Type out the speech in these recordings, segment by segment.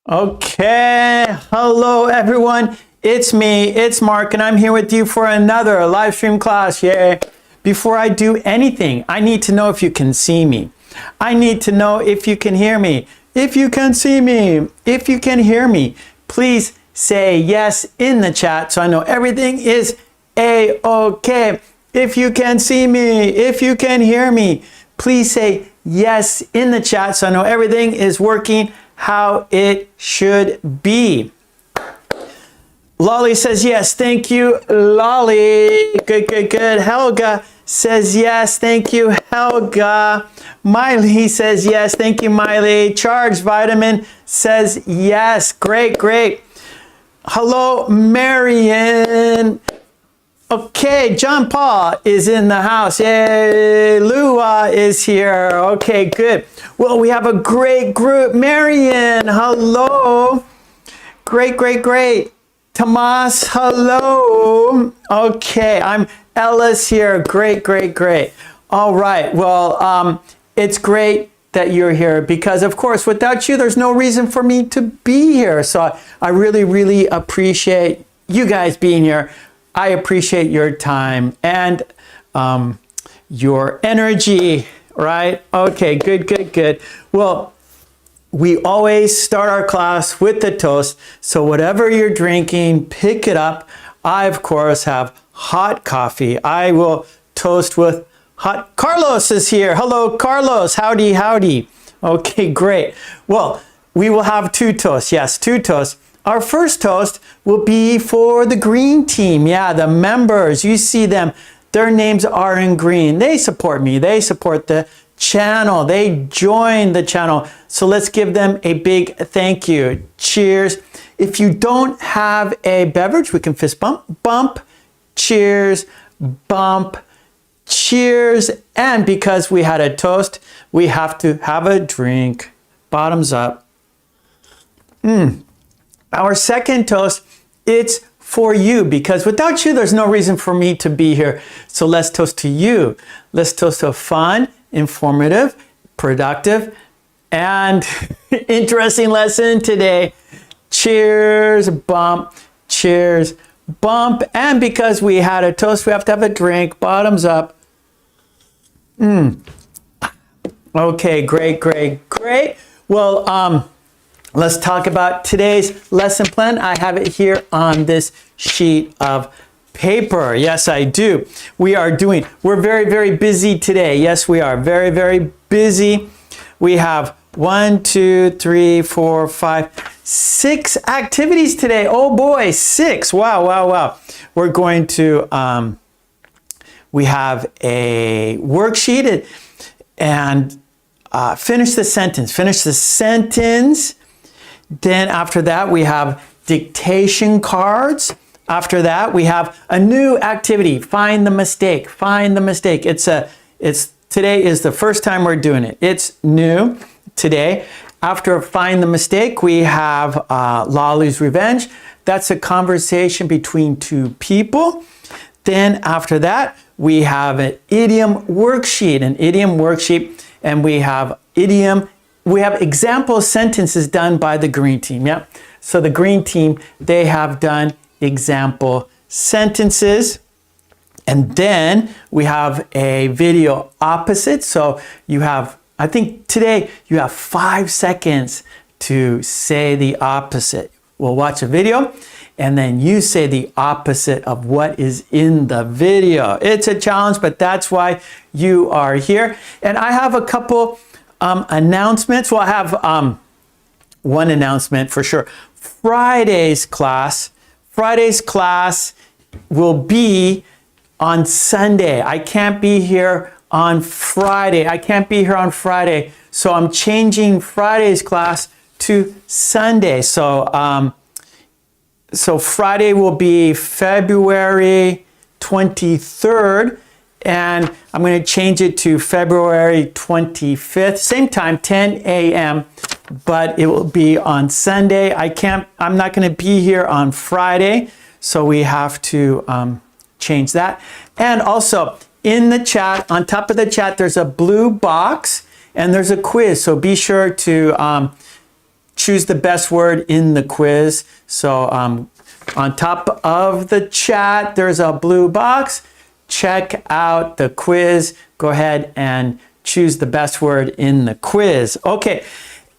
Okay, hello everyone. It's me, it's Mark, and I'm here with you for another live stream class. Yay. Before I do anything, I need to know if you can see me. I need to know if you can hear me. If you can see me, if you can hear me, please say yes in the chat so I know everything is A-okay. If you can see me, if you can hear me, please say yes in the chat so I know everything is working how it should be. Lolly says yes, thank you, Lolly. Good, good, good. Helga says yes, thank you, Helga. Miley says yes, thank you, Miley. Charged Vitamin says yes, great, great. Hello, Marion. Okay, John Paul is in the house. Yay, Lua is here. Okay, good. Well, we have a great group. Marion, hello. Great, great, great. Tomas, hello. Okay, I'm Ellis here. Great, great, great. All right, well, it's great that you're here because, of course, without you, there's no reason for me to be here. So I really, really appreciate you guys being here. I appreciate your time and your energy, right? Okay, good, good, good. Well, we always start our class with the toast. So whatever you're drinking, pick it up. I, of course, have hot coffee. I will toast with hot. Carlos is here. Hello, Carlos. Howdy, howdy. Okay, great. Well, we will have two toasts. Yes, two toasts. Our first toast will be for the green team. Yeah, the members, you see them. Their names are in green. They support me. They support the channel. They join the channel. So let's give them a big thank you. Cheers. If you don't have a beverage, we can fist bump. Bump. Cheers. Bump. Cheers. And because we had a toast, we have to have a drink. Bottoms up. Our second toast, it's for you because without you, there's no reason for me to be here. So let's toast to you. Let's toast to a fun, informative, productive, and interesting lesson today. Cheers, bump, cheers, bump. And because we had a toast, we have to have a drink. Bottoms up. Okay, great, great, great. Well, let's talk about today's lesson plan. I have it here on this sheet of paper. Yes, I do. We're very, very busy today. Yes, we are very, very busy. We have 1, 2, 3, 4, 5, 6 activities today. Oh boy, 6. Wow, wow, wow. We're going to, we have a worksheet and finish the sentence. Finish the sentence. Then after that, we have dictation cards. After that, we have a new activity, find the mistake, find the mistake. Today is the first time we're doing it. It's new today. After find the mistake, we have Lolly's Revenge. That's a conversation between two people. Then after that, we have an idiom worksheet, and we have idiom. We have example sentences done by the green team. Yeah. So the green team, they have done example sentences. And then we have a video opposite. So you have, I think today you have 5 seconds to say the opposite. We'll watch a video and then you say the opposite of what is in the video. It's a challenge, but that's why you are here. And I have a couple announcements. Well, I have one announcement for sure. Friday's class will be on Sunday. I can't be here on Friday. So I'm changing Friday's class to Sunday. So Friday will be February 23rd. And I'm going to change it to February 25th, same time, 10 a.m., but it will be on Sunday. I'm not going to be here on Friday, so we have to change that. And also, in the chat, on top of the chat, there's a blue box, and there's a quiz, so be sure to choose the best word in the quiz. So on top of the chat, there's a blue box. Check out the quiz. Go ahead and choose the best word in the quiz. Okay,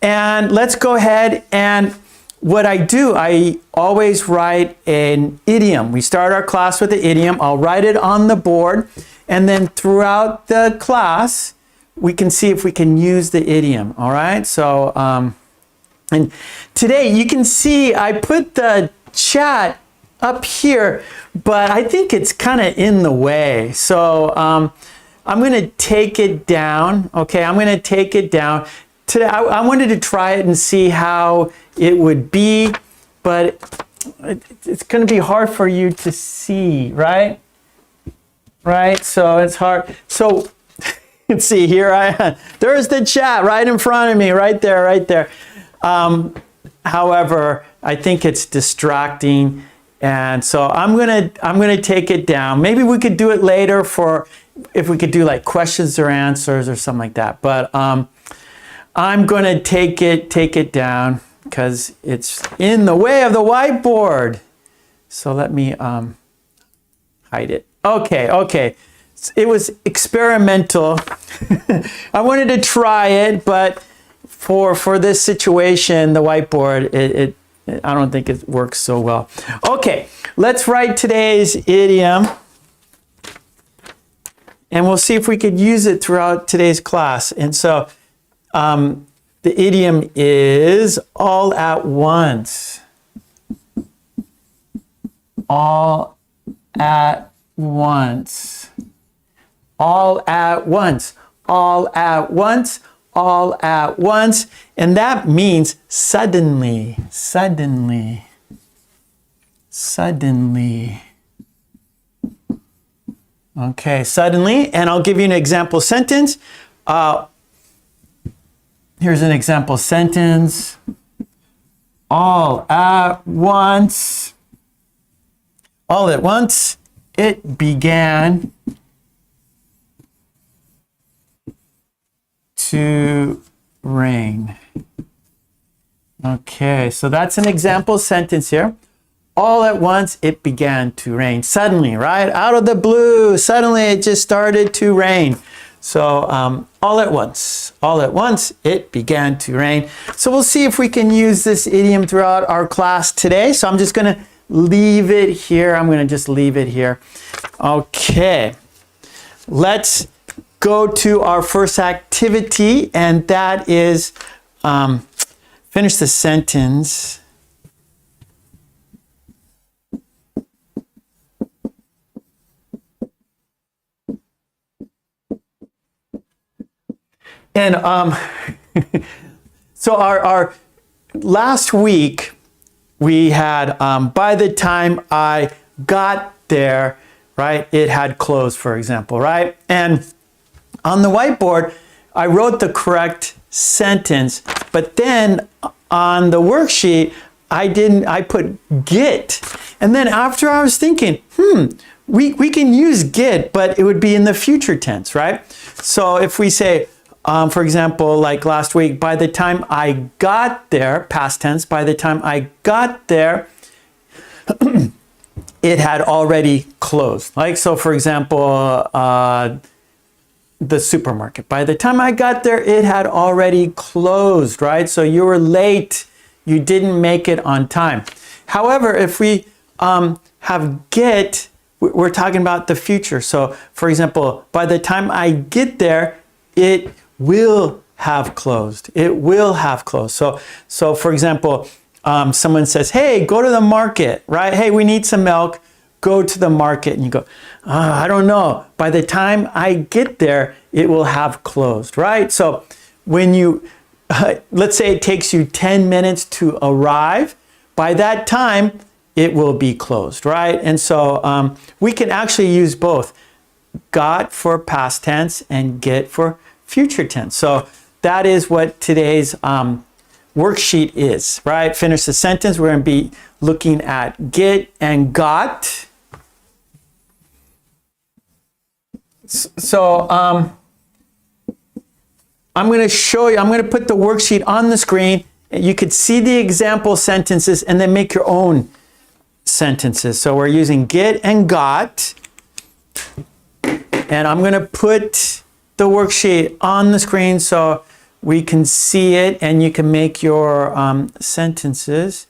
and let's go ahead and what I do, I always write an idiom. We start our class with the idiom. I'll write it on the board, and then throughout the class, we can see if we can use the idiom. All right, so and today you can see I put the chat up here, but I think it's kind of in the way. So I'm going to take it down. Okay, I'm going to take it down. Today, I wanted to try it and see how it would be, but it's going to be hard for you to see, right? Right, so it's hard. So let's see here. There's the chat right in front of me, right there, right there. However, I think it's distracting, and so I'm gonna take it down. Maybe we could do it later for if we could do like questions or answers or something like that. But I'm gonna take it down because it's in the way of the whiteboard. So let me hide it. Okay. It was experimental. I wanted to try it, but for this situation, the whiteboard, I don't think it works so well. Okay, let's write today's idiom. And we'll see if we could use it throughout today's class. And so the idiom is all at once. All at once. All at once. All at once. All at once. And that means suddenly. Suddenly. Suddenly. Okay, suddenly, and I'll give you an example sentence. Here's an example sentence. All at once. All at once, it began to rain. Okay, so that's an example sentence here. All at once, it began to rain. Suddenly, right? Out of the blue, suddenly it just started to rain. So all at once, it began to rain. So we'll see if we can use this idiom throughout our class today. So I'm just going to leave it here. I'm going to just leave it here. Okay, let's go to our first activity, and that is finish the sentence. And so our last week we had by the time I got there, right, it had closed, for example, right? And on the whiteboard, I wrote the correct sentence, but then on the worksheet, I put get. And then after I was thinking, we can use get, but it would be in the future tense, right? So if we say, for example, like last week, by the time I got there, past tense, by the time I got there, it had already closed. Like, so for example, the supermarket. By the time I got there, it had already closed, right? So you were late, you didn't make it on time. However, if we have get, we're talking about the future. So for example, by the time I get there, it will have closed. It will have closed. So for example, someone says, hey, go to the market, right? Hey, we need some milk. Go to the market. And you go, I don't know. By the time I get there, it will have closed, right? So when you, let's say it takes you 10 minutes to arrive, by that time, it will be closed, right? And so we can actually use both got for past tense and get for future tense. So that is what today's worksheet is, right? Finish the sentence. We're going to be looking at get and got. So I'm going to show you, I'm going to put the worksheet on the screen, You could see the example sentences and then make your own sentences. So we're using get and got. And I'm going to put the worksheet on the screen so we can see it and you can make your sentences.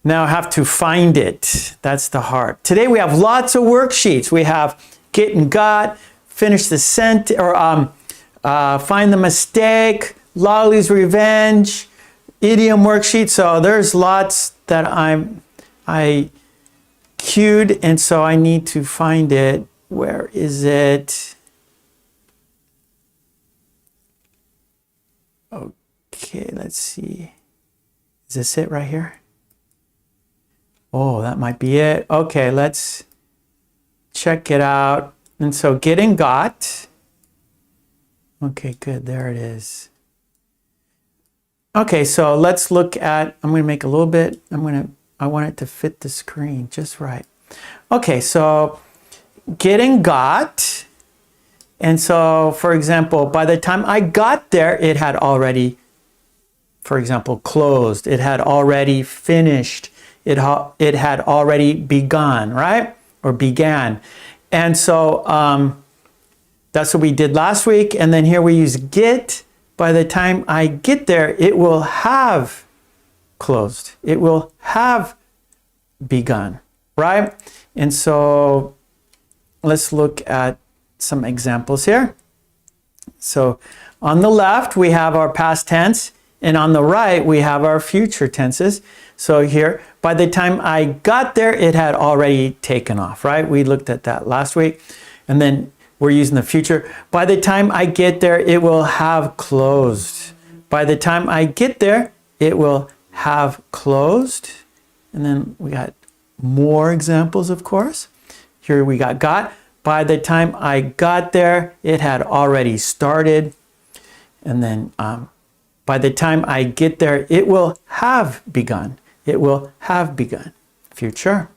Now I have to find it. That's the hard. Today we have lots of worksheets. We have get and got, finish the sentence, or find the mistake, Lolly's Revenge, idiom worksheet. So there's lots that I queued, and so I need to find it. Where is it? Okay, let's see. Is this it right here? Oh, that might be it. Okay, let's check it out. And so get and got. Okay, good. There it is. Okay, so let's look at, I'm going to make a little bit, I want it to fit the screen just right. Okay, so get and got. And so, for example, by the time I got there, it had already, for example, closed. It had already finished. It had already begun, right? Or began. And so that's what we did last week. And then here we use get. By the time I get there, it will have closed. It will have begun, right? And so let's look at some examples here. So on the left, we have our past tense. And on the right, we have our future tenses. So here, by the time I got there, it had already taken off, right? We looked at that last week. And then we're using the future. By the time I get there, it will have closed. By the time I get there, it will have closed. And then we got more examples, of course. Here we got. By the time I got there, it had already started. And then by the time I get there, it will have begun. It will have begun. Future.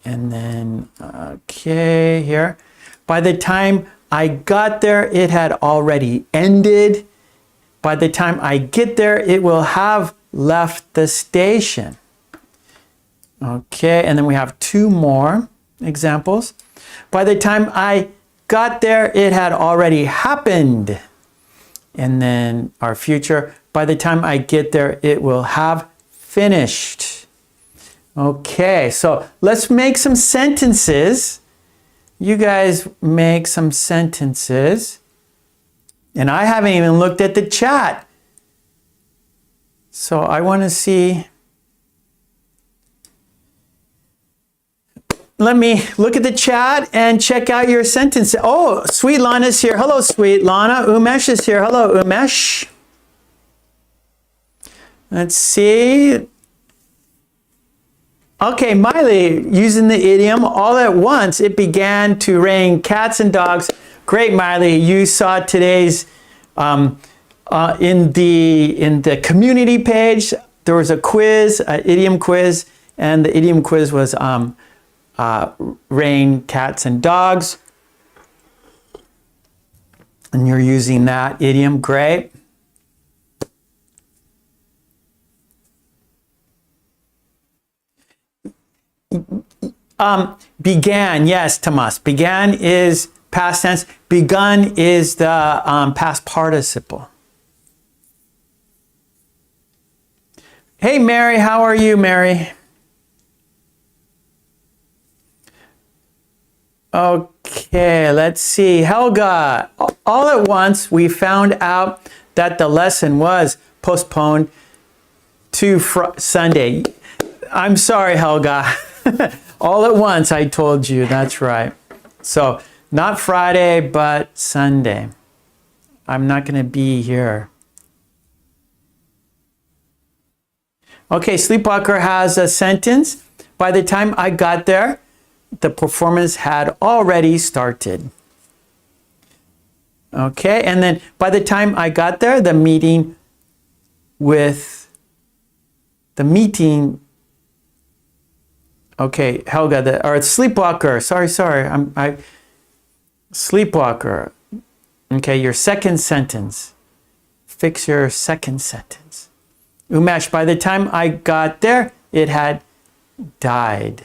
And then, okay, here. By the time I got there, it had already ended. By the time I get there, it will have left the station. Okay, and then we have two more examples. By the time I got there, it had already happened. And then our future, by the time I get there, it will have finished. Okay, so let's make some sentences. You guys make some sentences. And I haven't even looked at the chat. So I want to see. Let me look at the chat and check out your sentence. Oh, Sweet Lana's here. Hello, Sweet Lana. Umesh is here. Hello, Umesh. Let's see. Okay, Miley, using the idiom, all at once it began to rain cats and dogs. Great, Miley. You saw today's, in the community page, there was a quiz, an idiom quiz, and the idiom quiz was rain, cats, and dogs. And you're using that idiom. Great. Began, yes, Tomas. Began is past tense. Begun is the past participle. Hey, Mary, how are you, Mary? Okay, let's see. Helga, all at once we found out that the lesson was postponed to Sunday. I'm sorry, Helga. All at once I told you, that's right. So not Friday, but Sunday. I'm not going to be here. Okay, Sleepwalker has a sentence. By the time I got there, the performance had already started. Okay, and then by the time I got there, the meeting. Okay, Helga, or Sleepwalker. Sorry. Sleepwalker. Okay, your second sentence. Fix your second sentence. Umesh, by the time I got there, it had died.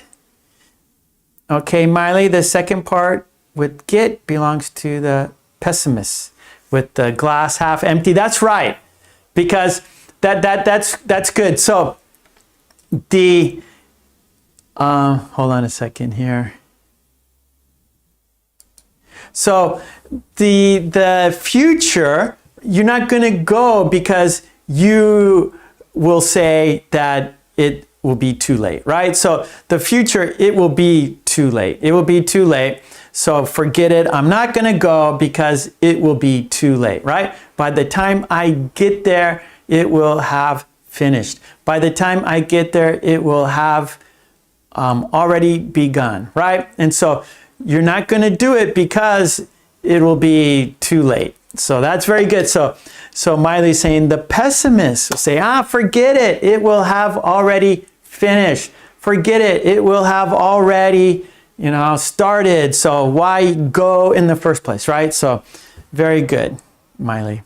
Okay, Miley, the second part with get belongs to the pessimist with the glass half empty. That's right, because that's good. So the hold on a second here. So the future, you're not going to go because you will say that it will be too late, right? So the future, it will be too late. It will be too late. So forget it. I'm not going to go because it will be too late, right? By the time I get there, it will have finished. By the time I get there, it will have already begun, right? And so you're not going to do it because it will be too late. So that's very good. So Miley's saying the pessimist will say, forget it. It will have already finished. Forget it. It will have already, started. So why go in the first place, right? So very good, Miley.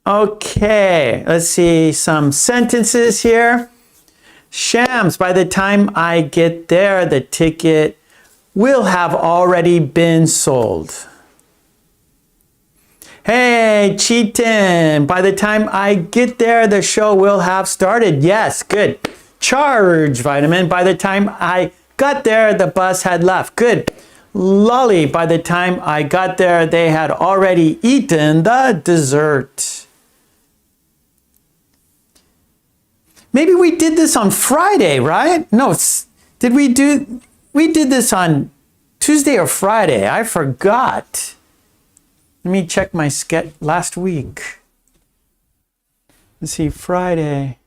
Okay, let's see some sentences here. Shams, by the time I get there, the ticket will have already been sold. Hey, Cheatin, by the time I get there, the show will have started. Yes, good. Charge, Vitamin, by the time I got there, the bus had left. Good. Lolly, by the time I got there, they had already eaten the dessert. Maybe we did this on Friday, right? No, we did this on Tuesday or Friday. I forgot. Let me check my sketch last week. Let's see, Friday.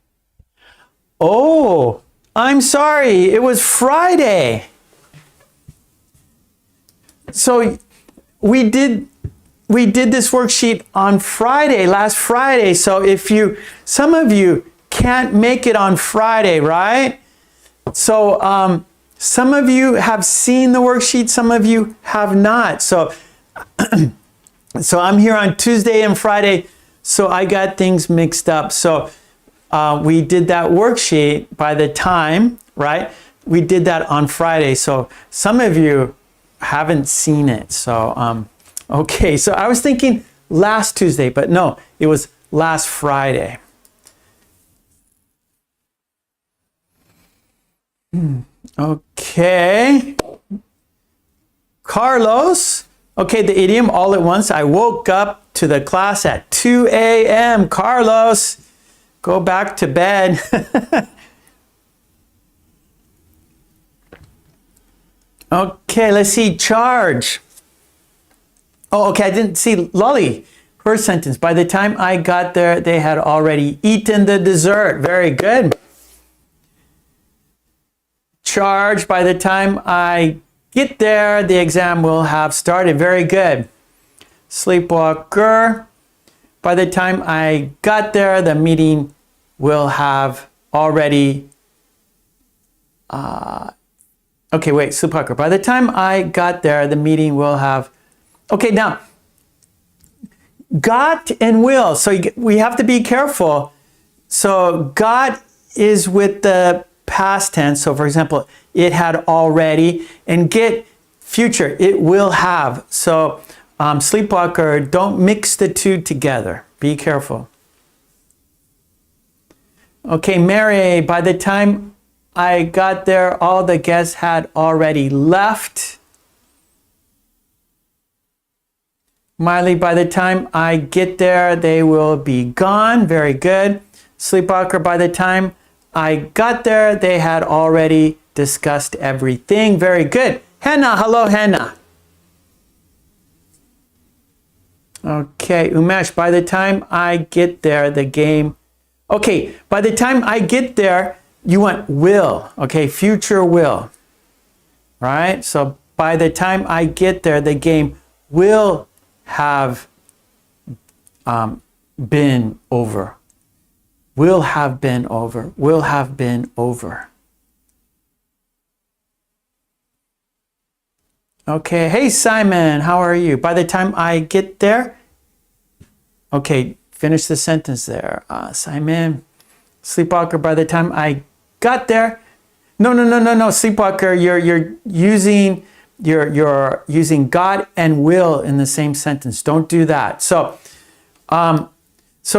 Oh, I'm sorry. It was Friday. So we did this worksheet on Friday, last Friday. So some of you can't make it on Friday, right? So some of you have seen the worksheet, some of you have not. So I'm here on Tuesday and Friday, so I got things mixed up. So we did that worksheet by the time, right? We did that on Friday. So some of you haven't seen it. So, okay. So I was thinking last Tuesday, but no, it was last Friday. Okay. Carlos. Okay, the idiom all at once. I woke up to the class at 2 a.m. Carlos, go back to bed. Okay, let's see. Charge. Oh, okay, I didn't see Lolly. First sentence. By the time I got there, they had already eaten the dessert. Very good. Charge. By the time I get there, the exam will have started. Very good. Sleepwalker. By the time I got there, the meeting will have already... okay, wait, sleepwalker. By the time I got there, the meeting will have... Okay, now, got and will. So we have to be careful. So got is with the past tense. So for example, it had already, and get future, it will have. So sleepwalker, don't mix the two together. Be careful. Okay, Mary, by the time I got there, all the guests had already left. Miley, by the time I get there, they will be gone. Very good. Sleepwalker, by the time I got there, they had already discussed everything. Very good. Hannah, hello, Hannah. Okay, Umesh, by the time I get there, the game... Okay, by the time I get there, you want will. Okay, future will. Right? So by the time I get there, the game will have been over. Will have been over. Will have been over. Okay, hey Simon, how are you? By the time I get there, okay, finish the sentence there. Simon, sleepwalker, by the time I got there. No, sleepwalker, you're using got and will in the same sentence. Don't do that. So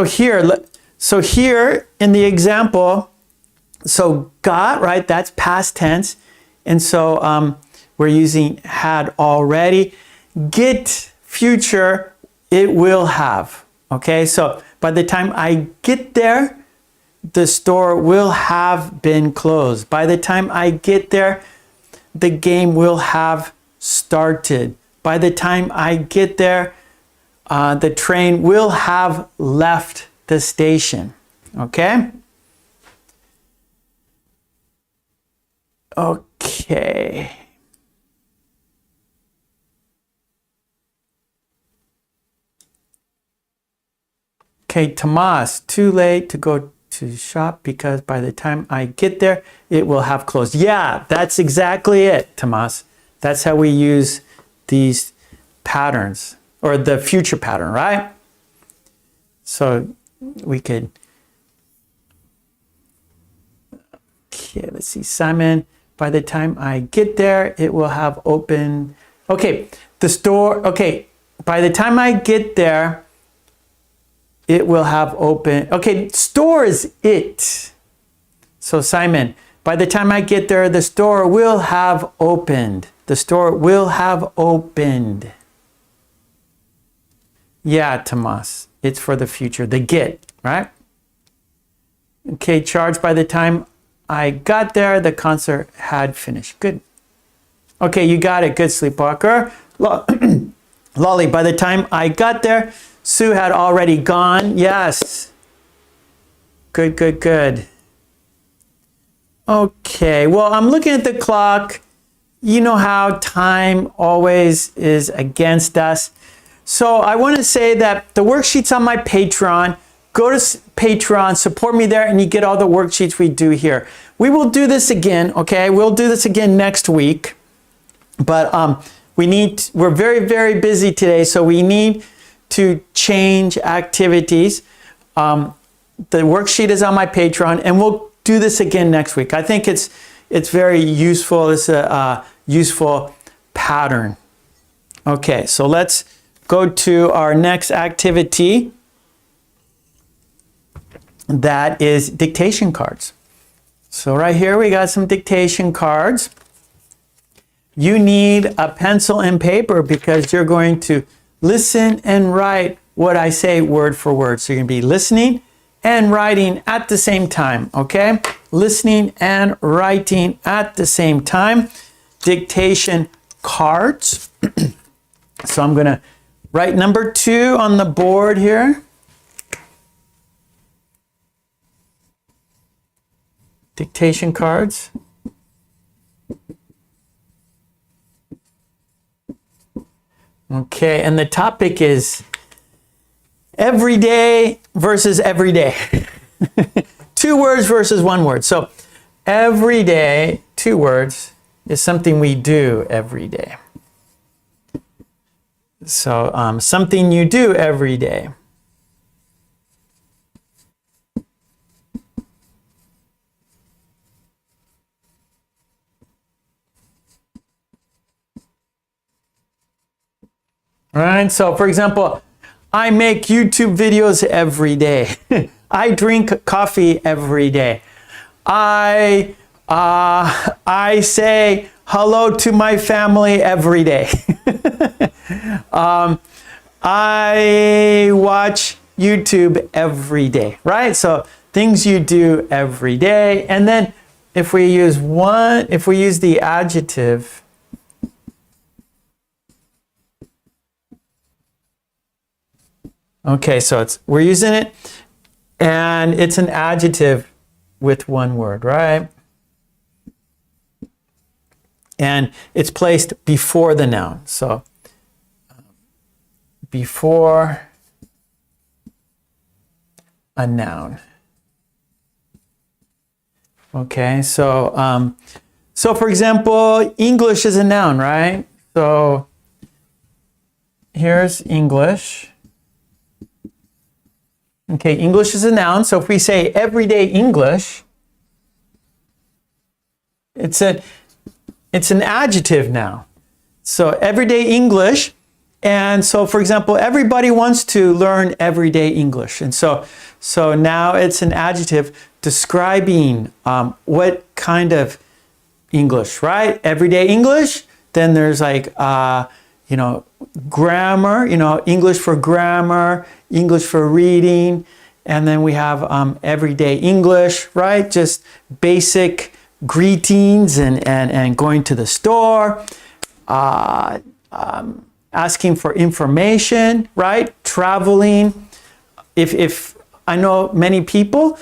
here in the example, so got, right? That's past tense. And so we're using had already. Get, future, it will have. Okay, so by the time I get there, the store will have been closed. By the time I get there, the game will have started. By the time I get there, the train will have left the station. Okay? Okay. Okay, Tomas, too late to go to shop because by the time I get there, it will have closed. Yeah, that's exactly it, Tomas. That's how we use these patterns, or the future pattern, right? So we could, okay, let's see, Simon, by the time I get there, it will have opened. Okay, the store, okay, by the time I get there, it will have open. Okay, store is it. So Simon, by the time I get there, the store will have opened. The store will have opened. Yeah, Tomas, it's for the future. The get, right? Okay, charge, by the time I got there, the concert had finished. Good. Okay, you got it. Good, sleepwalker. Lolly, by the time I got there, Sue had already gone. Yes. Good, good, good. Okay, well, I'm looking at the clock. You know how time always is against us. So I want to say that the worksheet's on my Patreon. Go to Patreon, support me there, and you get all the worksheets we do here. We will do this again, okay? We'll do this again next week. But we're very, very busy today, so we need to change activities. The worksheet is on my Patreon, and we'll do this again next week. I think it's very useful. It's a useful pattern. Okay, so let's go to our next activity. That is dictation cards. So right here we got some dictation cards. You need a pencil and paper because you're going to listen and write what I say word for word. So you're going to be listening and writing at the same time, okay? Listening and writing at the same time. Dictation cards. So I'm going to write number 2 on the board here. Dictation cards. Okay, and the topic is everyday versus everyday. 2 words versus 1 word. So everyday, 2 words, is something we do every day. So something you do every day. All right, so for example, I make YouTube videos every day. I drink coffee every day. I say hello to my family every day. I watch YouTube every day, right? So things you do every day. And then if we use the adjective, okay, so we're using it, and it's an adjective with 1 word, right? And it's placed before the noun. So before a noun. Okay, so for example, English is a noun, right? So here's English. Okay, English is a noun. So if we say everyday English, it's an adjective now. So everyday English. And so, for example, everybody wants to learn everyday English. And so now it's an adjective describing what kind of English, right? Everyday English. Then there's like, grammar, English for grammar, English for reading. And then we have everyday English, right? Just basic greetings and going to the store, asking for information, right? Traveling. If I know many people,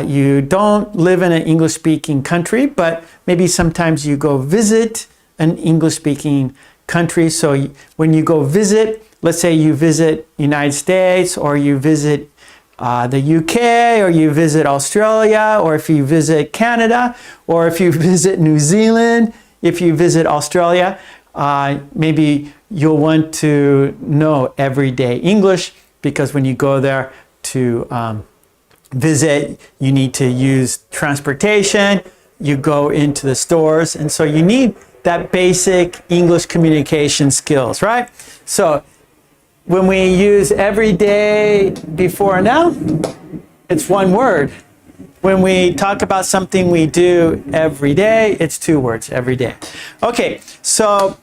you don't live in an English-speaking country, but maybe sometimes you go visit an English-speaking country. So when you go visit, let's say you visit United States, or you visit the UK, or you visit Australia, or if you visit Canada, or if you visit New Zealand, if you visit Australia, maybe you'll want to know everyday English, because when you go there to visit, you need to use transportation, you go into the stores, and so you need that basic English communication skills, right? So when we use everyday before and now, it's one word. When we talk about something we do every day, it's two words, every day. Okay, so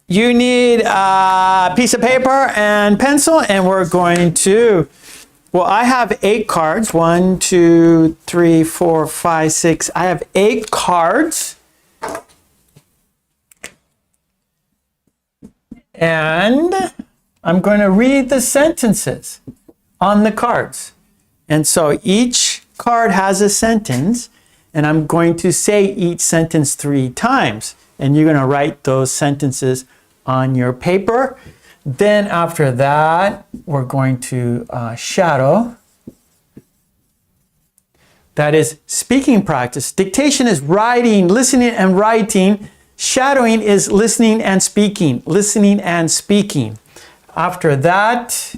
you need a piece of paper and pencil, and we're going to, well, I have 8 cards. 1, 2, 3, 4, 5, 6. I have 8 cards. And I'm going to read the sentences on the cards. And so each card has a sentence, and I'm going to say each sentence 3 times. And you're going to write those sentences on your paper. Then after that, we're going to shadow. That is speaking practice. Dictation is writing, listening, and writing. Shadowing is listening and speaking. Listening and speaking. After that,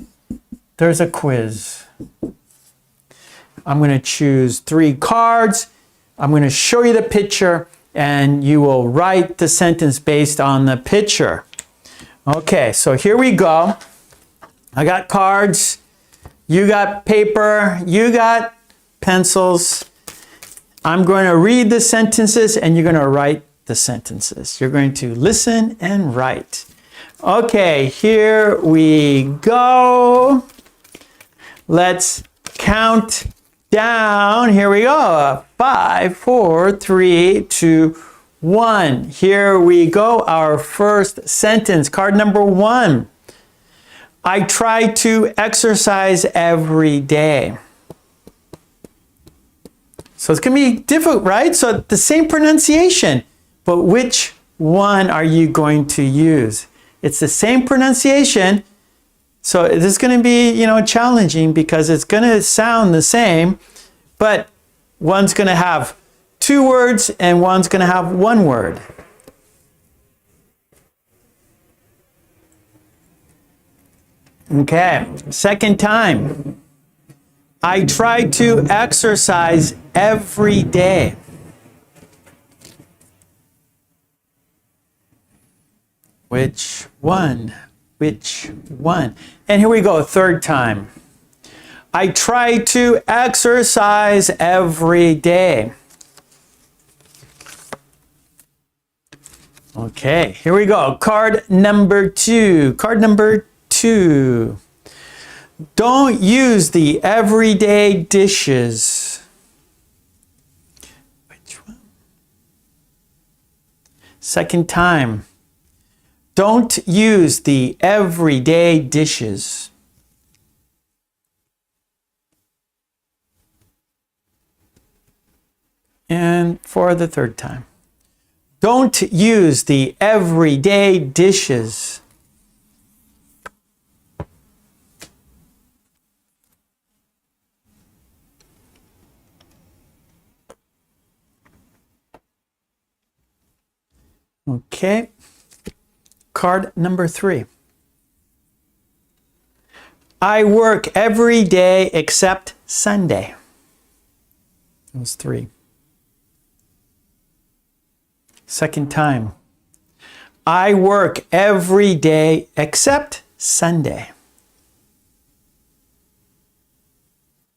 there's a quiz. I'm going to choose 3 cards. I'm going to show you the picture, and you will write the sentence based on the picture. Okay, so here we go. I got cards. You got paper. You got pencils. I'm going to read the sentences, and you're going to write the sentences. You're going to listen and write. Okay, here we go. Let's count down. Here we go. 5, 4, 3, 2, 1. Here we go. Our first sentence. Card number 1. I try to exercise every day. So it's going to be difficult, right? So the same pronunciation, but which one are you going to use? It's the same pronunciation. So this is going to be, challenging, because it's going to sound the same, but one's going to have 2 words and one's going to have 1 word. Okay, second time. I try to exercise every day. Which one? Which one? And here we go, third time. I try to exercise every day. Okay, here we go. Card number 2. Card number 2. Don't use the everyday dishes. Which one? Second time. Don't use the everyday dishes. And for the third time. Don't use the everyday dishes. Okay. Card number 3. I work every day except Sunday. That was 3. Second time. I work every day except Sunday.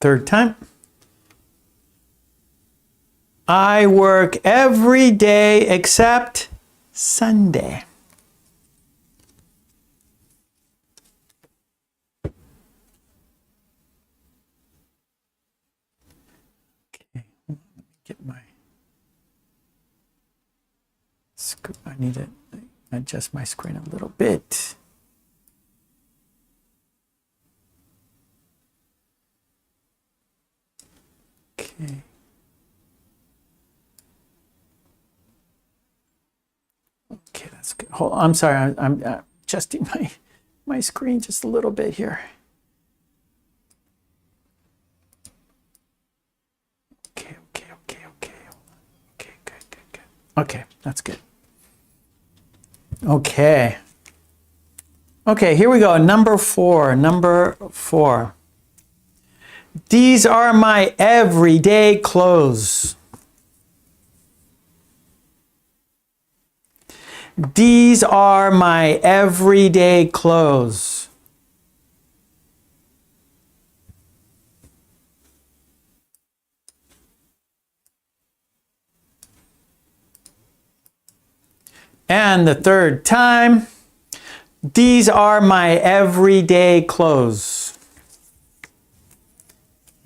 Third time. I work every day except Sunday. Okay, let me get my screen. I need to adjust my screen a little bit. Okay. Okay, that's good. Hold on, I'm sorry, I'm adjusting my screen just a little bit here. Okay. Okay, good. Okay, that's good. Okay. Okay, here we go. Number 4. These are my everyday clothes. These are my everyday clothes. And the third time, these are my everyday clothes.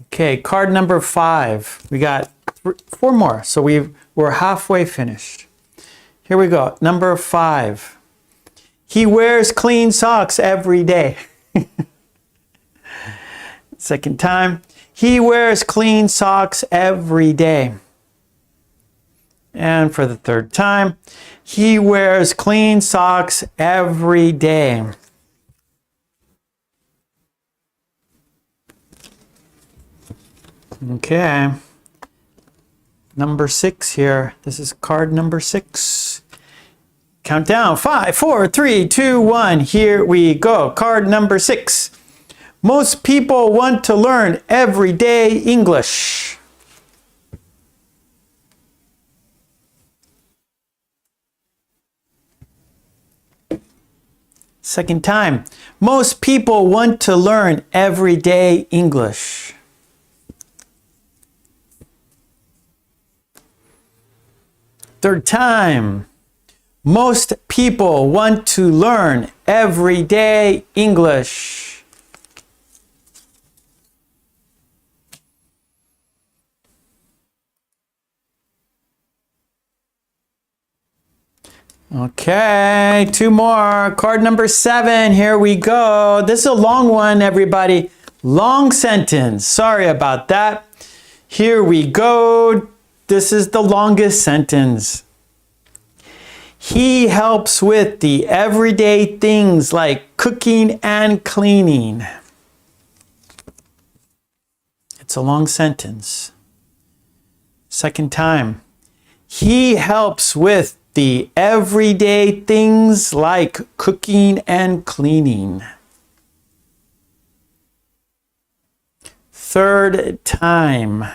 Okay, card number 5. We got 4 more, so we're halfway finished. Here we go. Number 5. He wears clean socks every day. Second time. He wears clean socks every day. And for the third time, he wears clean socks every day. Okay. Number 6 here. This is card number 6. Count down. 5, 4, 3, 2, 1. Here we go. Card number 6. Most people want to learn everyday English. Second time. Most people want to learn everyday English. Third time. Most people want to learn everyday English. Okay, 2 more. Card number 7. Here we go. This is a long one, everybody. Long sentence. Sorry about that. Here we go. This is the longest sentence. He helps with the everyday things like cooking and cleaning. It's a long sentence. Second time. He helps with the everyday things like cooking and cleaning. Third time.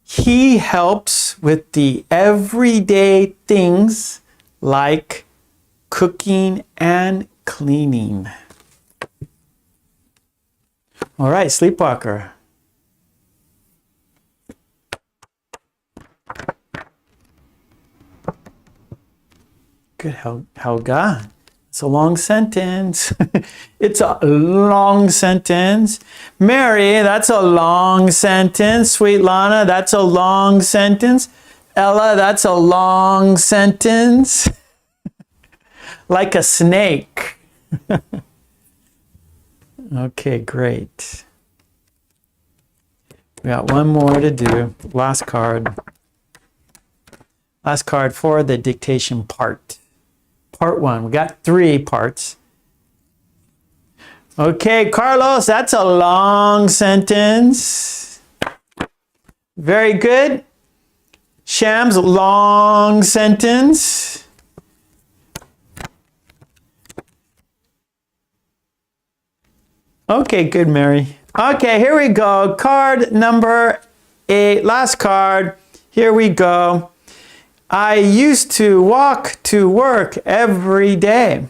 He helps with the everyday things like cooking and cleaning. All right, sleepwalker. Good, Helga. It's a long sentence. It's a long sentence. Mary, that's a long sentence. Sweet Lana, that's a long sentence. Ella, that's a long sentence. Like a snake. Okay, great. We got 1 more to do. Last card. Last card for the dictation part. Part 1. We got 3 parts. Okay, Carlos, that's a long sentence. Very good. Shams, long sentence. Okay, good, Mary. Okay, here we go. Card number 8, last card. Here we go. I used to walk to work every day.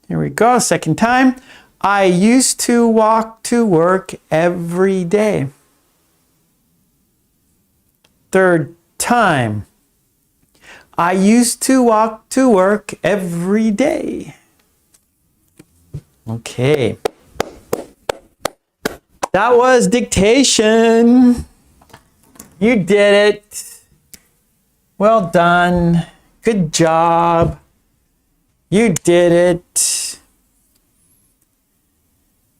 Here we go, second time. I used to walk to work every day. Third time. I used to walk to work every day. Okay. That was dictation. You did it. Well done. Good job. You did it.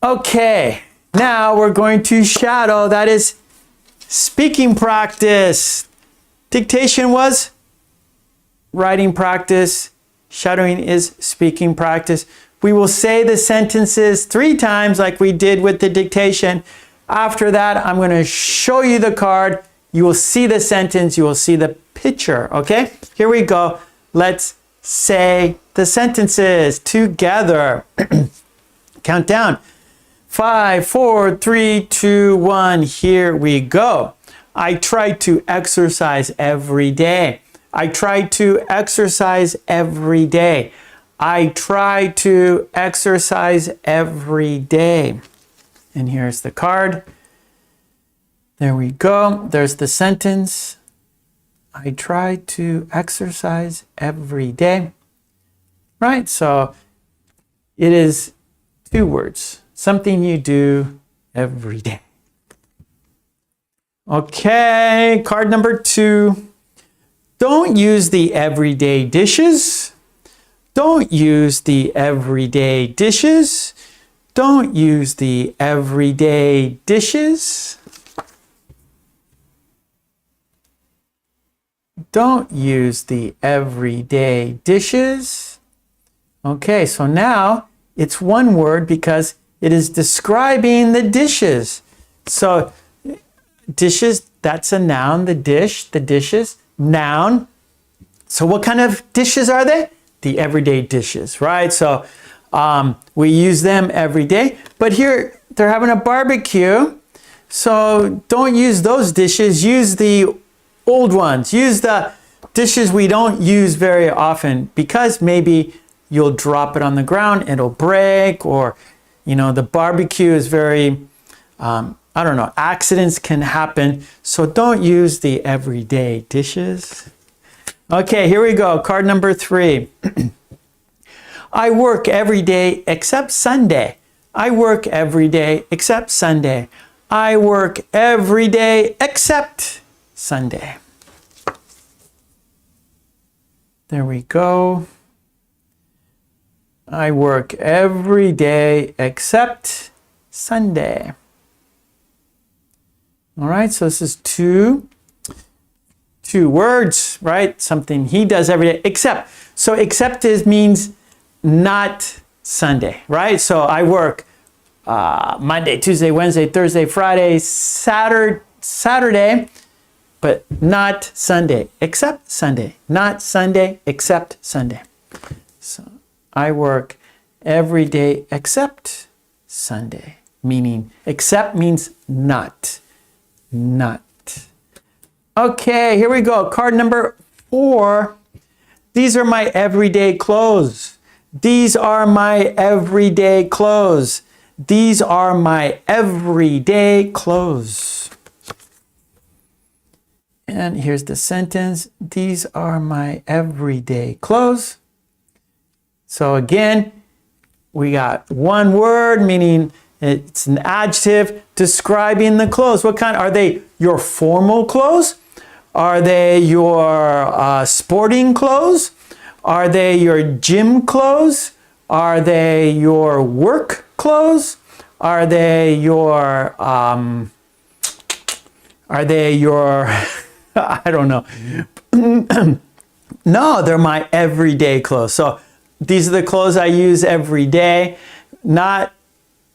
Okay, now we're going to shadow. That is speaking practice. Dictation was writing practice. Shadowing is speaking practice. We will say the sentences 3 times like we did with the dictation. After that, I'm going to show you the card. You will see the sentence. You will see the picture. Okay, here we go. Let's say the sentences together. Count down. 5, 4, 3, 2, 1. Here we go. I try to exercise every day. I try to exercise every day. I try to exercise every day. And here's the card. There we go. There's the sentence. I try to exercise every day. Right? So it is 2 words. Something you do every day. Okay, card number 2. Don't use the everyday dishes. Don't use the everyday dishes. Don't use the everyday dishes. Don't use the everyday dishes. Okay, so now it's 1 word because it is describing the dishes. So dishes, that's a noun, the dish, the dishes, noun. So what kind of dishes are they? The everyday dishes, right? So we use them every day. But here they're having a barbecue. So don't use those dishes. Use the old ones. Use the dishes we don't use very often because maybe you'll drop it on the ground, it'll break, or you know, the barbecue is very, I don't know, accidents can happen. So don't use the everyday dishes. Okay, here we go. Card number 3. I work every day except Sunday. I work every day except Sunday. I work every day except Sunday. There we go. I work every day except Sunday. All right, so this is two words, right? Something he does every day, except. So except means not Sunday, right? So I work Monday, Tuesday, Wednesday, Thursday, Friday, Saturday, but not Sunday, except Sunday. Not Sunday, except Sunday. So I work every day except Sunday, meaning except means not. Not. Okay, here we go. Card number 4. These are my everyday clothes. These are my everyday clothes. These are my everyday clothes. And here's the sentence. These are my everyday clothes. So again, we got 1 word, meaning it's an adjective describing the clothes. What kind? Are they your formal clothes? Are they your sporting clothes? Are they your gym clothes? Are they your work clothes? Are they your I don't know. No, they're my everyday clothes. So these are the clothes I use every day. Not,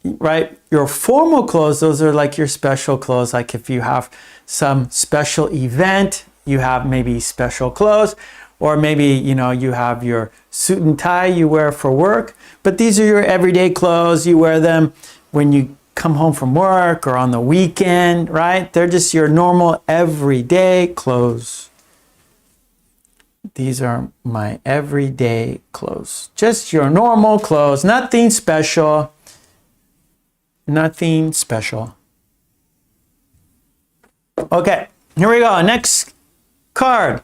right, your formal clothes, those are like your special clothes. Like if you have some special event, you have maybe special clothes. or maybe, you know, you have your suit and tie you wear for work, but these are your everyday clothes. You wear them when you come home from work or on the weekend, right? They're just your normal everyday clothes. These are my everyday clothes. Just your normal clothes, nothing special. Nothing special. Okay, here we go. Next card.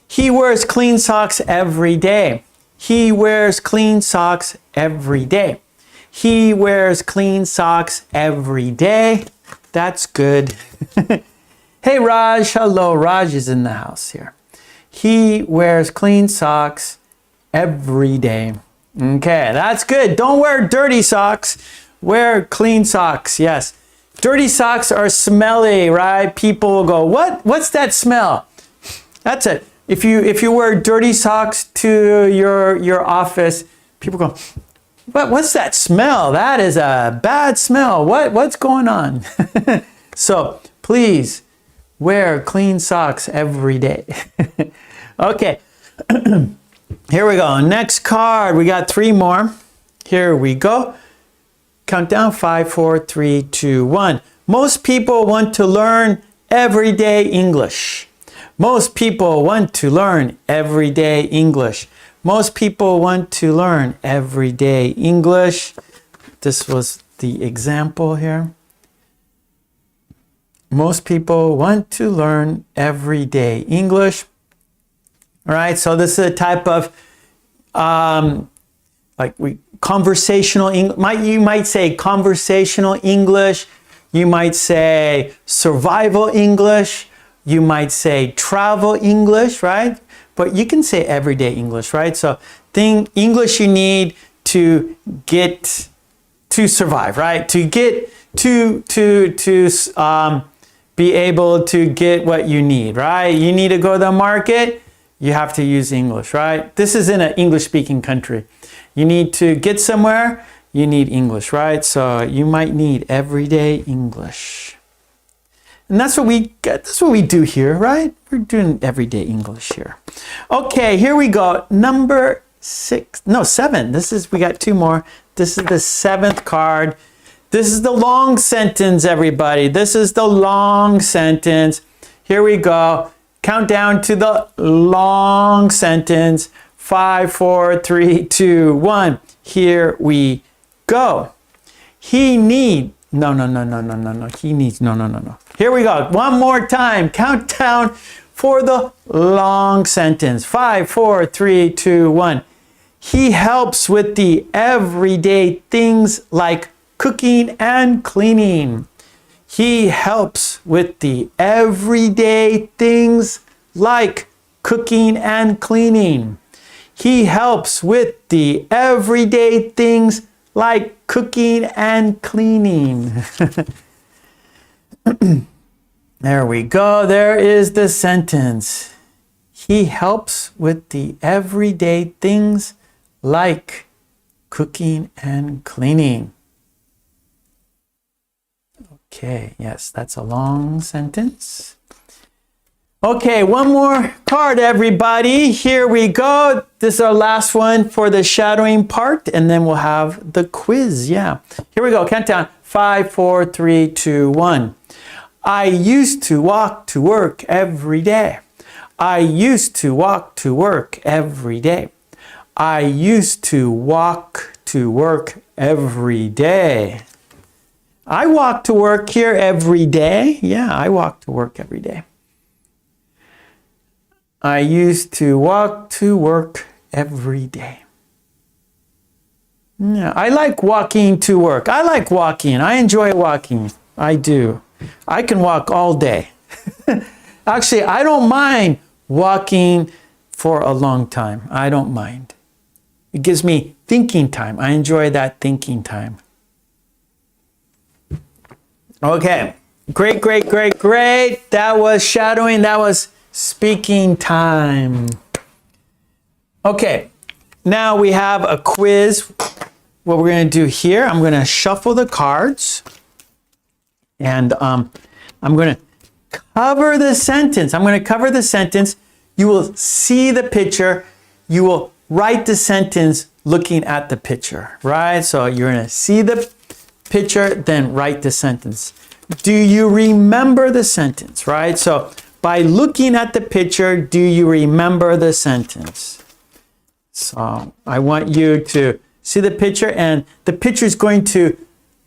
He wears clean socks every day. He wears clean socks every day. He wears clean socks every day. That's good. Hey, Raj. Hello. Raj is in the house here. He wears clean socks every day. Okay, that's good. Don't wear dirty socks. Wear clean socks. Yes. Dirty socks are smelly, right? People will go, what's that smell? That's it. If you wear dirty socks to your office, people go, what's that smell? That is a bad smell. What's going on? So please wear clean socks every day. Okay. Here we go. Next card. We got 3 more. Here we go. Count down. 5, 4, 3, 2, 1. Most people want to learn everyday English. Most people want to learn everyday English. Most people want to learn everyday English. This was the example here. Most people want to learn everyday English. All right, so this is a type of conversational English. You might say conversational English. You might say survival English. You might say travel English, right? But you can say everyday English, right? So English you need to get to survive, right? To get to be able to get what you need, right? You need to go to the market, you have to use English, right? This is in an English-speaking country. You need to get somewhere, you need English, right? So you might need everyday English. And that's what we do here, right? We're doing everyday English here. Okay, here we go. Number 7. We got 2 more. This is the 7th card. This is the long sentence, everybody. This is the long sentence. Here we go. Count down to the long sentence. 5, 4, 3, 2, 1. Here we go. He needs. No. He needs. No. Here we go. One more time. Count down for the long sentence. 5, 4, 3, 2, 1. He helps with the everyday things like cooking and cleaning. He helps with the everyday things like cooking and cleaning. He helps with the everyday things like cooking and cleaning. There we go. There is the sentence. He helps with the everyday things like cooking and cleaning. Okay, yes, that's a long sentence. Okay, one more card, everybody. Here we go. This is our last one for the shadowing part, and then we'll have the quiz. Yeah. Here we go. Count down. 5, 4, 3, 2, 1. I used to walk to work every day. I used to walk to work every day. I used to walk to work every day. I walk to work here every day. Yeah, I walk to work every day. I used to walk to work every day. Yeah, I like walking to work. I like walking. I enjoy walking. I do. I can walk all day. Actually, I don't mind walking for a long time. I don't mind. It gives me thinking time. I enjoy that thinking time. Okay, great. That was shadowing. That was speaking time. Okay, now we have a quiz. What we're going to do here, I'm going to shuffle the cards. And I'm going to cover the sentence. I'm going to cover the sentence. You will see the picture. You will write the sentence looking at the picture, right? So you're going to see the picture, then write the sentence. Do you remember the sentence, right? So by looking at the picture, do you remember the sentence? So I want you to see the picture, and the picture is going to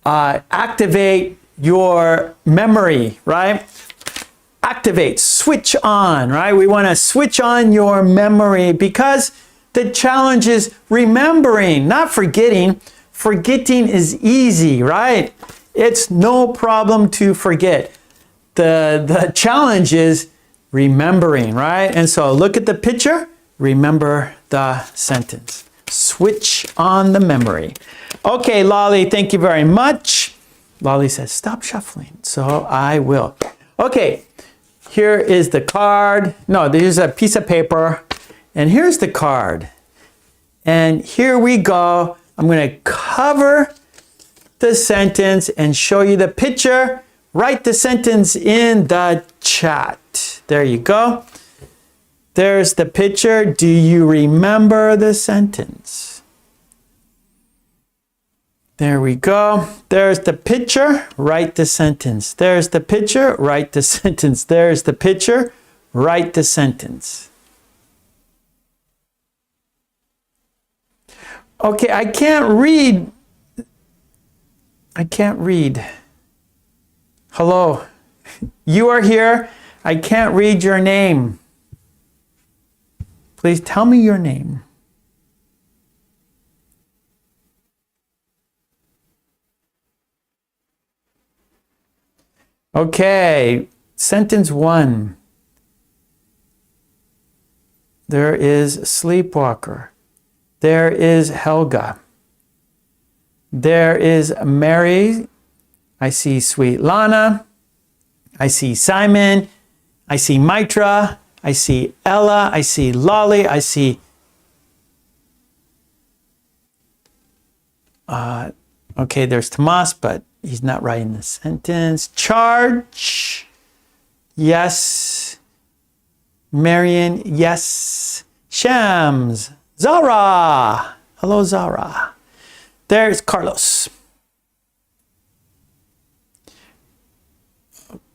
activate your memory, right? Activate, switch on, right? We want to switch on your memory because the challenge is remembering, not forgetting. Forgetting is easy, right? It's no problem to forget. The challenge is remembering, right? And so look at the picture, remember the sentence. Switch on the memory. Okay, Lolly, thank you very much. Lolly says, stop shuffling. So I will. Okay, here is the card. No, there's a piece of paper. And here's the card. And here we go. I'm going to cover the sentence and show you the picture. Write the sentence in the chat. There you go. There's the picture. Do you remember the sentence? There we go. There's the picture. Write the sentence. There's the picture. Write the sentence. There's the picture. Write the sentence. Okay, I can't read. I can't read. Hello. You are here. I can't read your name. Please tell me your name. Okay, sentence 1. There is Sleepwalker. There is Helga. There is Mary. I see Sweet Lana. I see Simon. I see Mitra. I see Ella. I see Lolly. I see okay, there's Tomas, but he's not writing the sentence. Charge. Yes. Marion. Yes. Shams. Zara. Hello, Zara. There's Carlos.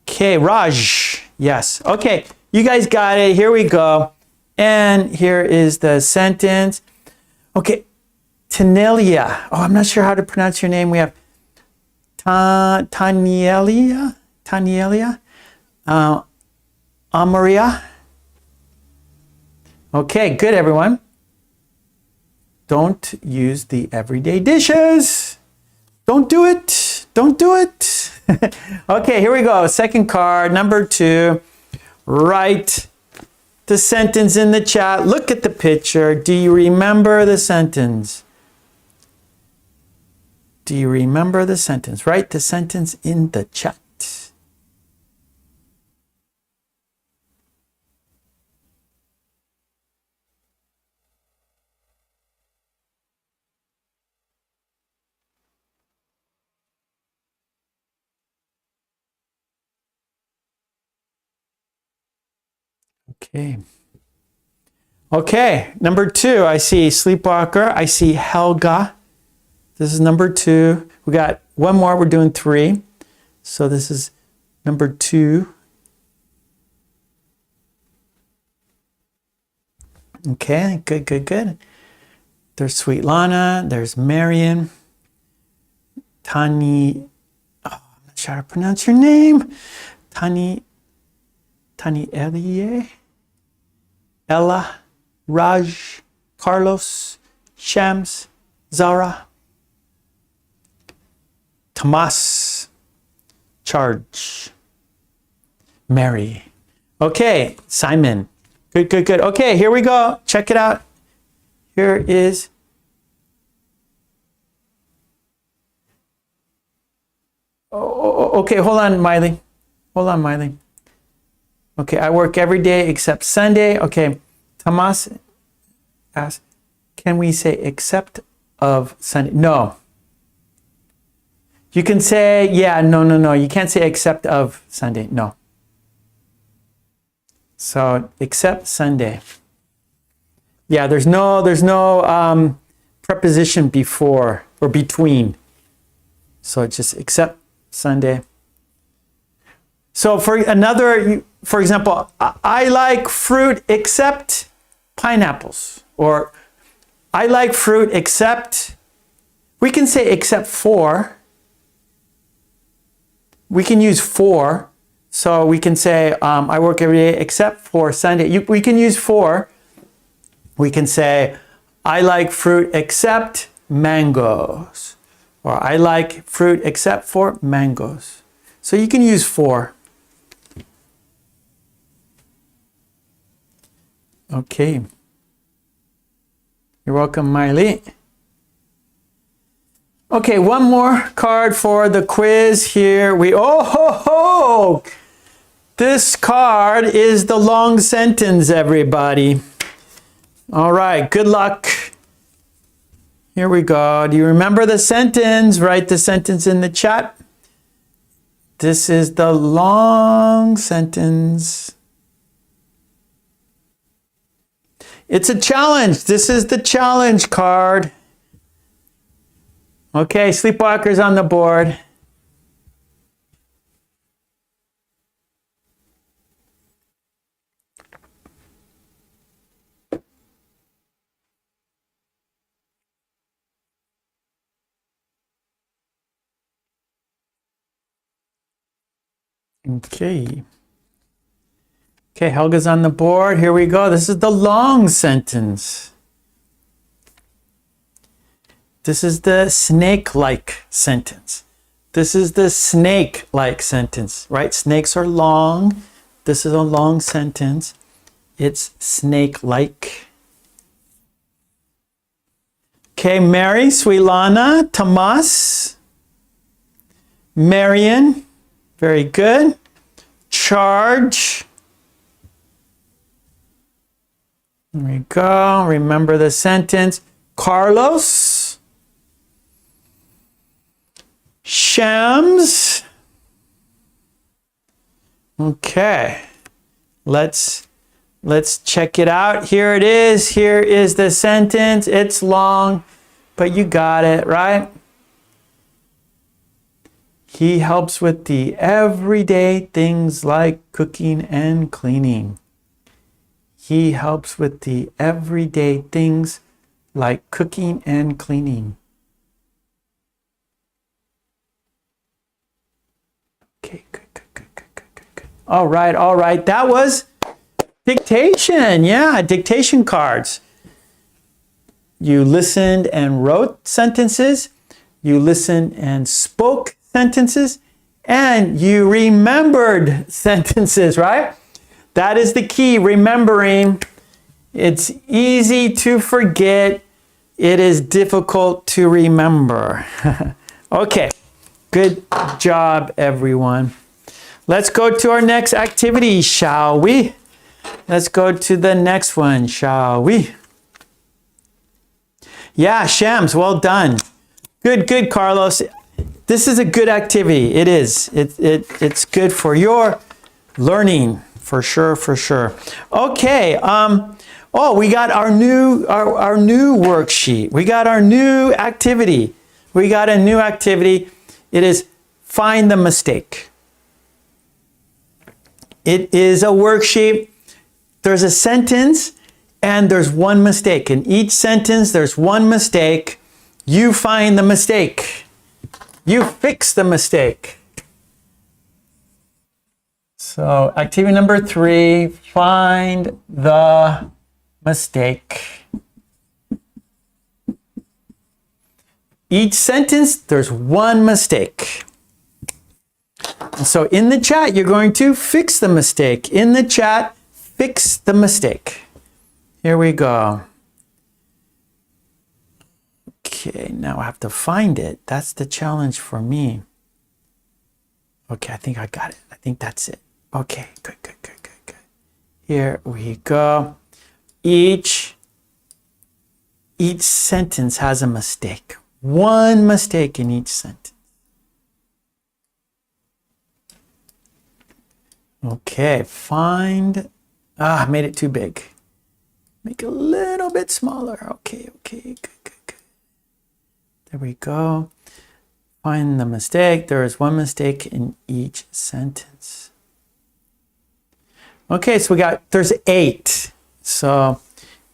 Okay, Raj. Yes. Okay, you guys got it. Here we go. And here is the sentence. Okay, Tanelia. Oh, I'm not sure how to pronounce your name. We have Tanielia. Amaria. Okay, good, everyone. Don't use the everyday dishes. Don't do it. Don't do it. Okay, here we go. Second card, number 2. Write the sentence in the chat. Look at the picture. Do you remember the sentence? Do you remember the sentence? Write the sentence in the chat. Okay. Okay, number 2, I see Sleepwalker. I see Helga. This is number 2. We got one more. We're doing 3. So this is number 2. Okay, good, good, good. There's Sweet Lana. There's Marion. Tani. Oh, I'm not sure how to pronounce your name. Tani Elie. Ella, Raj, Carlos, Shams, Zara, Tomas, Charge, Mary. Okay, Simon. Good, good, good. Okay, here we go. Check it out. Here is okay, hold on, Miley. Hold on, Miley. Okay, I work every day except Sunday. Okay, Tomas asked, can we say except of Sunday? No. You can say, yeah, no. You can't say except of Sunday. No. So except Sunday. Yeah, there's no preposition before or between. So just except Sunday. So for example, I like fruit except pineapples. Or I like fruit except, we can say except for. We can use for. So we can say, I work every day except for Sunday. We can use for. We can say, I like fruit except mangoes. Or I like fruit except for mangoes. So you can use for. Okay. You're welcome, Miley. Okay, one more card for the quiz here. This card is the long sentence, everybody. All right, good luck. Here we go. Do you remember the sentence? Write the sentence in the chat. This is the long sentence. It's a challenge. This is the challenge card. Okay, sleepwalkers on the board. Okay. Okay, Helga's on the board. Here we go. This is the long sentence. This is the snake-like sentence. This is the snake-like sentence, right? Snakes are long. This is a long sentence. It's snake-like. Okay, Mary, Swilana, Tomas, Marion, very good. Charge. There we go. Remember the sentence. Carlos. Shams. Okay. Let's check it out. Here it is. Here is the sentence. It's long, but you got it, right? He helps with the everyday things like cooking and cleaning. He helps with the everyday things like cooking and cleaning. Okay, good. All right. That was dictation. Yeah, dictation cards. You listened and wrote sentences. You listened and spoke sentences. And you remembered sentences, right? That is the key, remembering. It's easy to forget. It is difficult to remember. Okay, good job, everyone. Let's go to our next activity, shall we? Let's go to the next one, shall we? Yeah, Shams, well done. Good, Carlos. This is a good activity. It is. It's good for your learning. For sure. Okay. We got our new worksheet. We got our new activity. We got a new activity. It is find the mistake. It is a worksheet. There's a sentence and there's one mistake. In each sentence, there's one mistake. You find the mistake. You fix the mistake. So activity number 3, find the mistake. Each sentence, there's one mistake. So in the chat, you're going to fix the mistake. In the chat, fix the mistake. Here we go. Okay, now I have to find it. That's the challenge for me. Okay, I think I got it. I think that's it. Okay, good. Here we go. Each sentence has a mistake. One mistake in each sentence. Okay, find Ah, I made it too big. Make it a little bit smaller. Okay, good. There we go. Find the mistake. There is one mistake in each sentence. Okay, so there's 8. So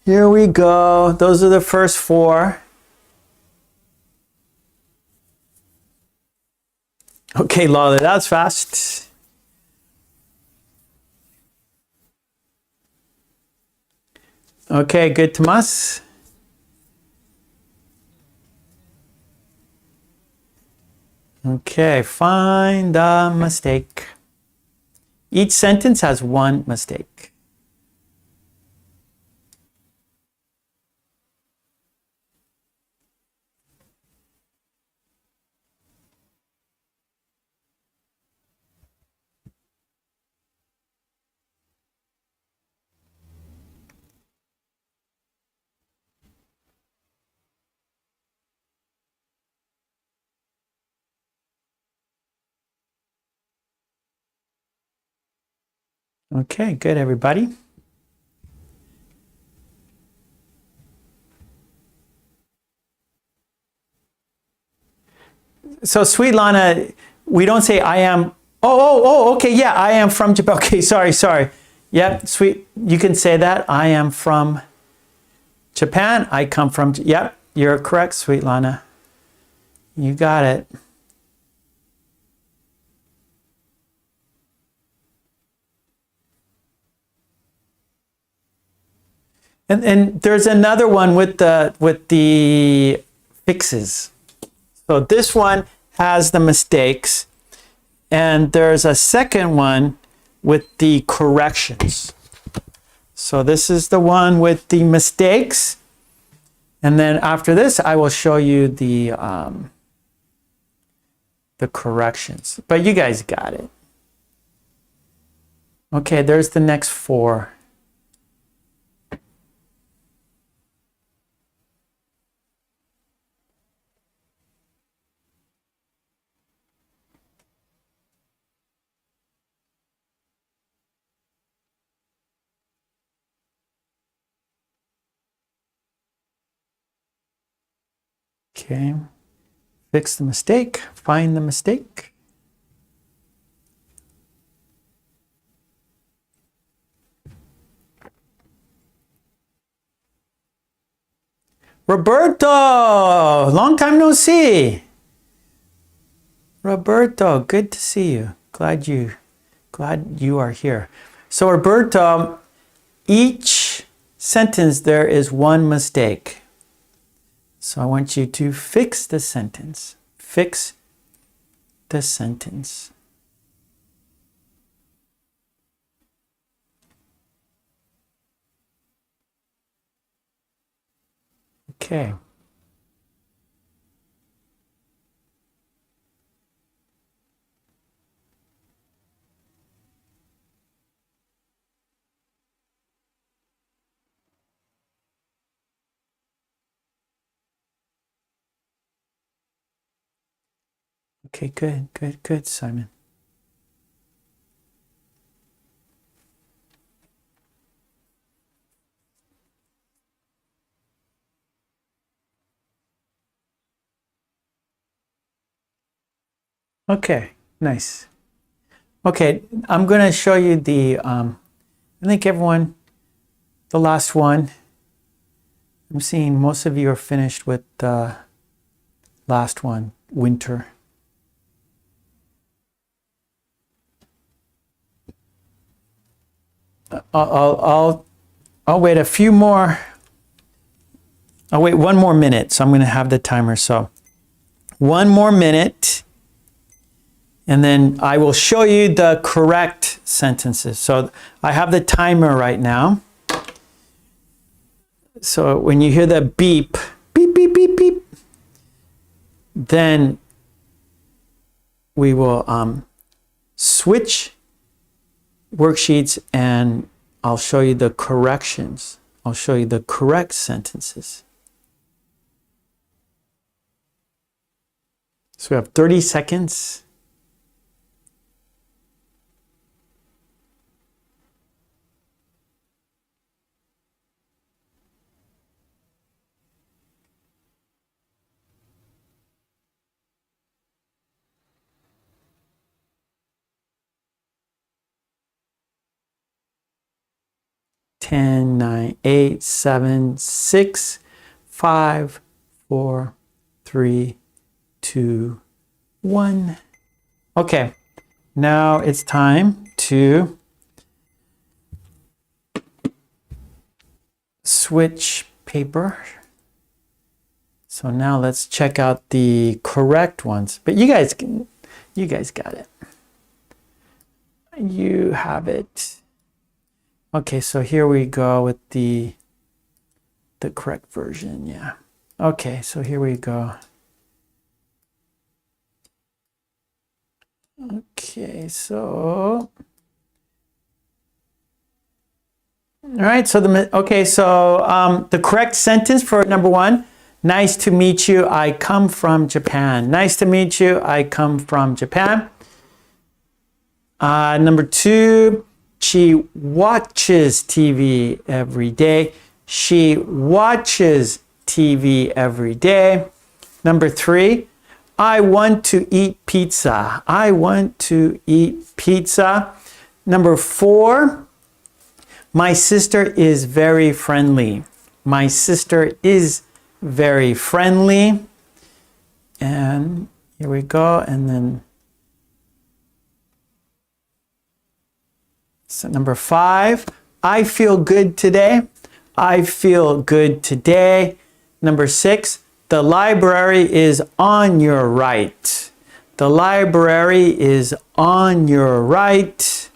here we go. Those are the first 4. Okay, Lolly, that's fast. Okay, good, Tomas. Okay, find the mistake. Each sentence has one mistake. Okay, good, everybody. So, sweet Lana, we don't say I am. Okay, yeah, I am from Japan. Okay, sorry. Yep, sweet. You can say that. I am from Japan. I come from. Yep, you're correct, sweet Lana. You got it. And there's another one with the fixes. So this one has the mistakes, and there's a second one with the corrections. So this is the one with the mistakes, and then after this, I will show you the corrections. But you guys got it. Okay, there's the next 4. Okay, fix the mistake, find the mistake. Roberto, long time no see. Roberto, good to see you. Glad you are here. So Roberto, each sentence there is one mistake. So I want you to fix the sentence. Fix the sentence. Okay. Okay, good, Simon. Okay, nice. Okay, I'm going to show you the, I think everyone, the last one. I'm seeing most of you are finished with the last one, winter. I'll wait a few more. I'll wait 1 more minute. So I'm going to have the timer. So 1 more minute. And then I will show you the correct sentences. So I have the timer right now. So when you hear the beep, beep, beep, beep, beep, then we will switch worksheets and I'll show you the corrections. I'll show you the correct sentences. So we have 30 seconds. 10, 9, 8, 7, 6, 5, 4, 3, 2, 1. Okay, now it's time to switch paper. So now let's check out the correct ones. But you guys got it. You have it. Okay, so here we go with the correct version, yeah. Okay, so here we go. Okay, so all right, so the correct sentence for number 1, nice to meet you, I come from Japan. Nice to meet you, I come from Japan. Number 2, she watches TV every day. She watches TV every day. Number 3, I want to eat pizza. I want to eat pizza. Number 4, my sister is very friendly. My sister is very friendly. And here we go. And then so number 5, I feel good today. I feel good today. Number 6, the library is on your right. The library is on your right.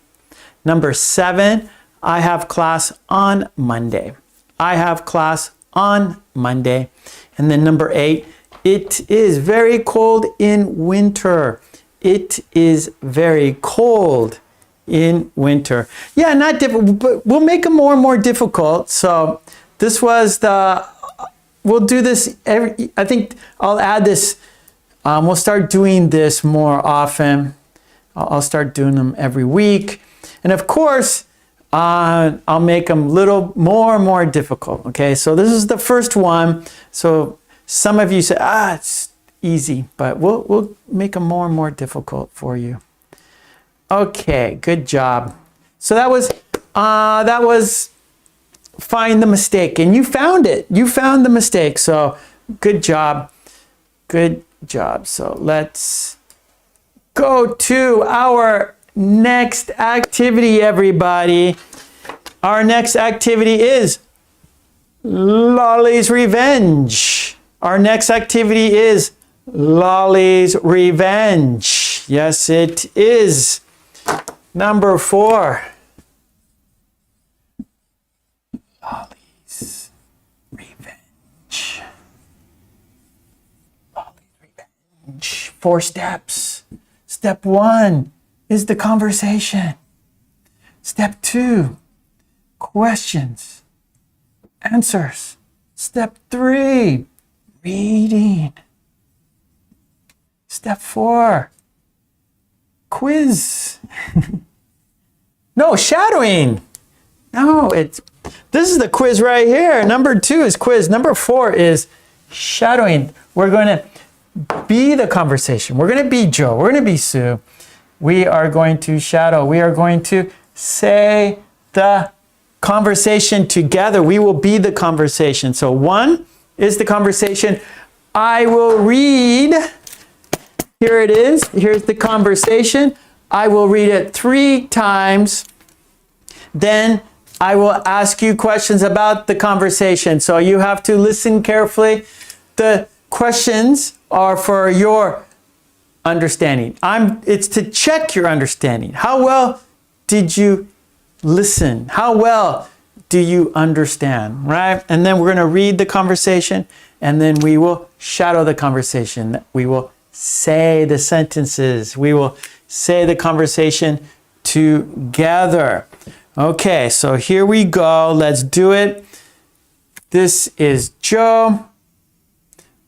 Number 7, I have class on Monday. I have class on Monday. And then number 8, it is very cold in winter. It is very cold in winter. Yeah, not difficult, but we'll make them more and more difficult. So this was we'll do this I think I'll add this. We'll start doing this more often. I'll start doing them every week. And of course, I'll make them a little more and more difficult. Okay, so this is the first one. So some of you say, it's easy, but we'll make them more and more difficult for you. Okay, good job. So that was find the mistake, and you found it. You found the mistake. So good job. Good job. So let's go to our next activity, everybody. Our next activity is Lolly's Revenge. Our next activity is Lolly's Revenge. Yes, it is. Number 4. Lolly's Revenge. Lolly's Revenge. 4 steps. Step 1 is the conversation. Step 2, questions, answers. Step 3, reading. Step 4, quiz. No, shadowing. No, this is the quiz right here. Number 2 is quiz. Number 4 is shadowing. We're going to be the conversation. We're going to be Joe. We're going to be Sue. We are going to shadow. We are going to say the conversation together. We will be the conversation. So 1 is the conversation. I will read. Here it is. Here's the conversation. I will read it 3 times. Then I will ask you questions about the conversation. So you have to listen carefully. The questions are for your understanding. It's to check your understanding. How well did you listen? How well do you understand, right? And then we're going to read the conversation, and then we will shadow the conversation. We will say the sentences. We will say the conversation together. Okay, so here we go. Let's do it. This is Joe.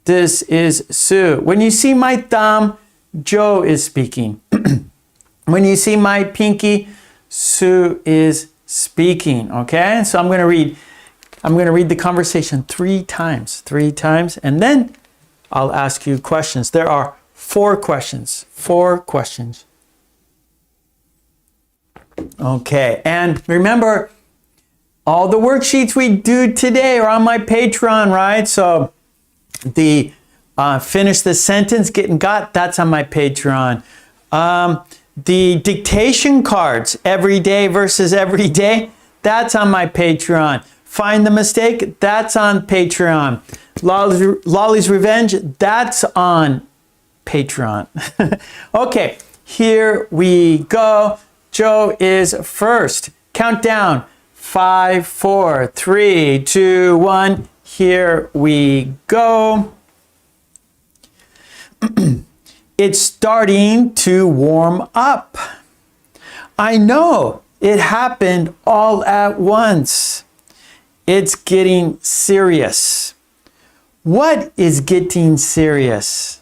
This is Sue. When you see my thumb, Joe is speaking. When you see my pinky, Sue is speaking. Okay, so I'm going to read the conversation 3 times, and then I'll ask you questions. There are 4 questions. 4 questions. Okay, and remember, All the worksheets we do today are on my Patreon, right? So the finish the sentence, getting got, that's on my Patreon. The dictation cards, every day versus every day, that's on my Patreon. Find the mistake, that's on Patreon. Lolly's Revenge, that's on Patreon. Okay, here we go. Joe is first. Countdown. 5, 4, 3, 2, 1. Here we go. It's starting to warm up. I know it happened all at once. It's getting serious. What is getting serious?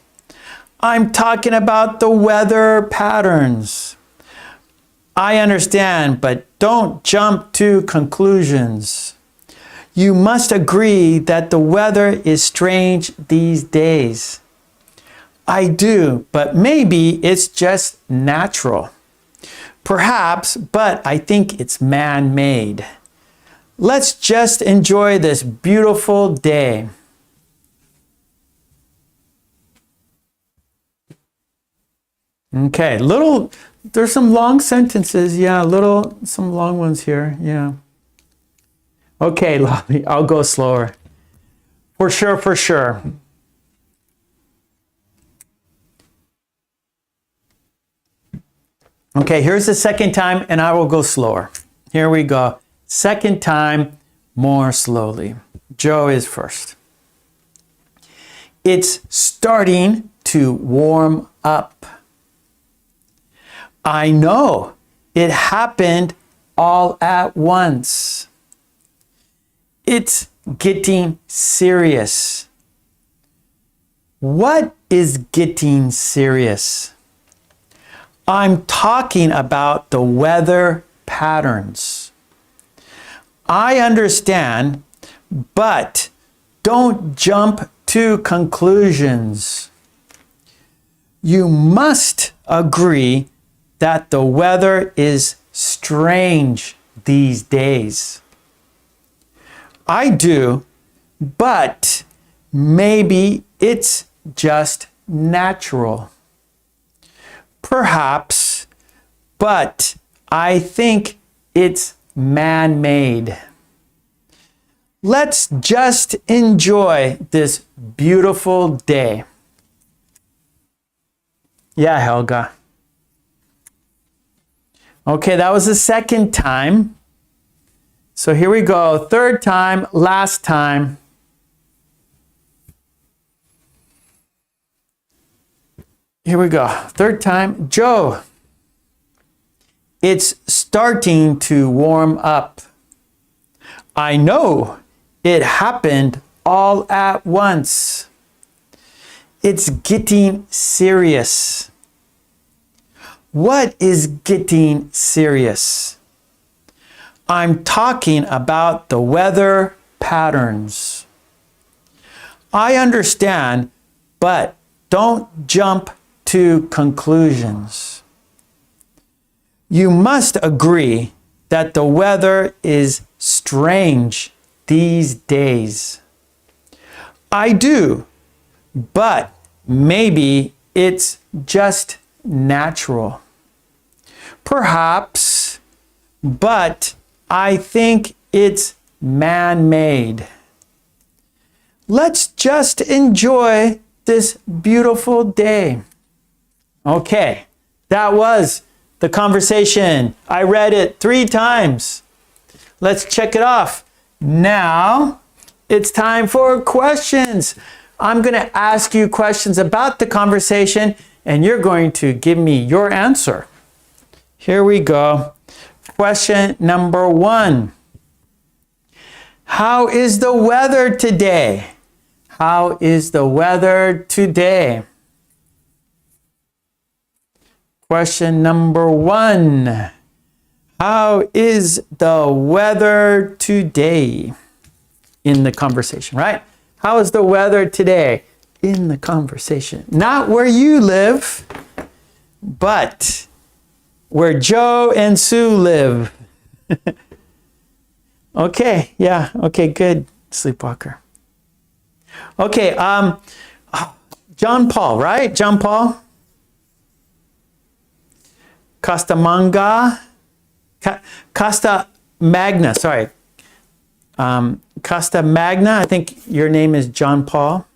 I'm talking about the weather patterns. I understand, but don't jump to conclusions. You must agree that the weather is strange these days. I do, but maybe it's just natural. Perhaps, but I think it's man-made. Let's just enjoy this beautiful day. Okay, there's some long sentences. Yeah, some long ones here. Yeah. Okay, Lolly, I'll go slower. For sure, for sure. Okay, here's the second time, and I will go slower. Here we go. Second time, more slowly. Joe is first. It's starting to warm up. I know it happened all at once. It's getting serious. What is getting serious? I'm talking about the weather patterns. I understand, but don't jump to conclusions. You must agree that the weather is strange these days. I do, but maybe it's just natural. Perhaps, but I think it's man-made. Let's just enjoy this beautiful day. Yeah, Helga. Okay, that was the second time. So here we go. Third time, last time. Here we go. Third time. Joe, it's starting to warm up. I know it happened all at once. It's getting serious. What is getting serious? I'm talking about the weather patterns. I understand, but don't jump to conclusions. You must agree that the weather is strange these days. I do, but maybe it's just natural. Perhaps, but I think it's man-made. Let's just enjoy this beautiful day. Okay, that was the conversation. I read it 3 times. Let's check it off. Now, it's time for questions. I'm going to ask you questions about the conversation, and you're going to give me your answer. Here we go. Question number 1. How is the weather today? How is the weather today? Question number 1. How is the weather today? In the conversation, right? How is the weather today? In the conversation. Not where you live, but where Joe and Sue live. Okay, yeah, okay, good, sleepwalker. Okay, John Paul, right? John Paul? Castamanga? Casta Magna, sorry. Casta Magna, I think your name is John Paul.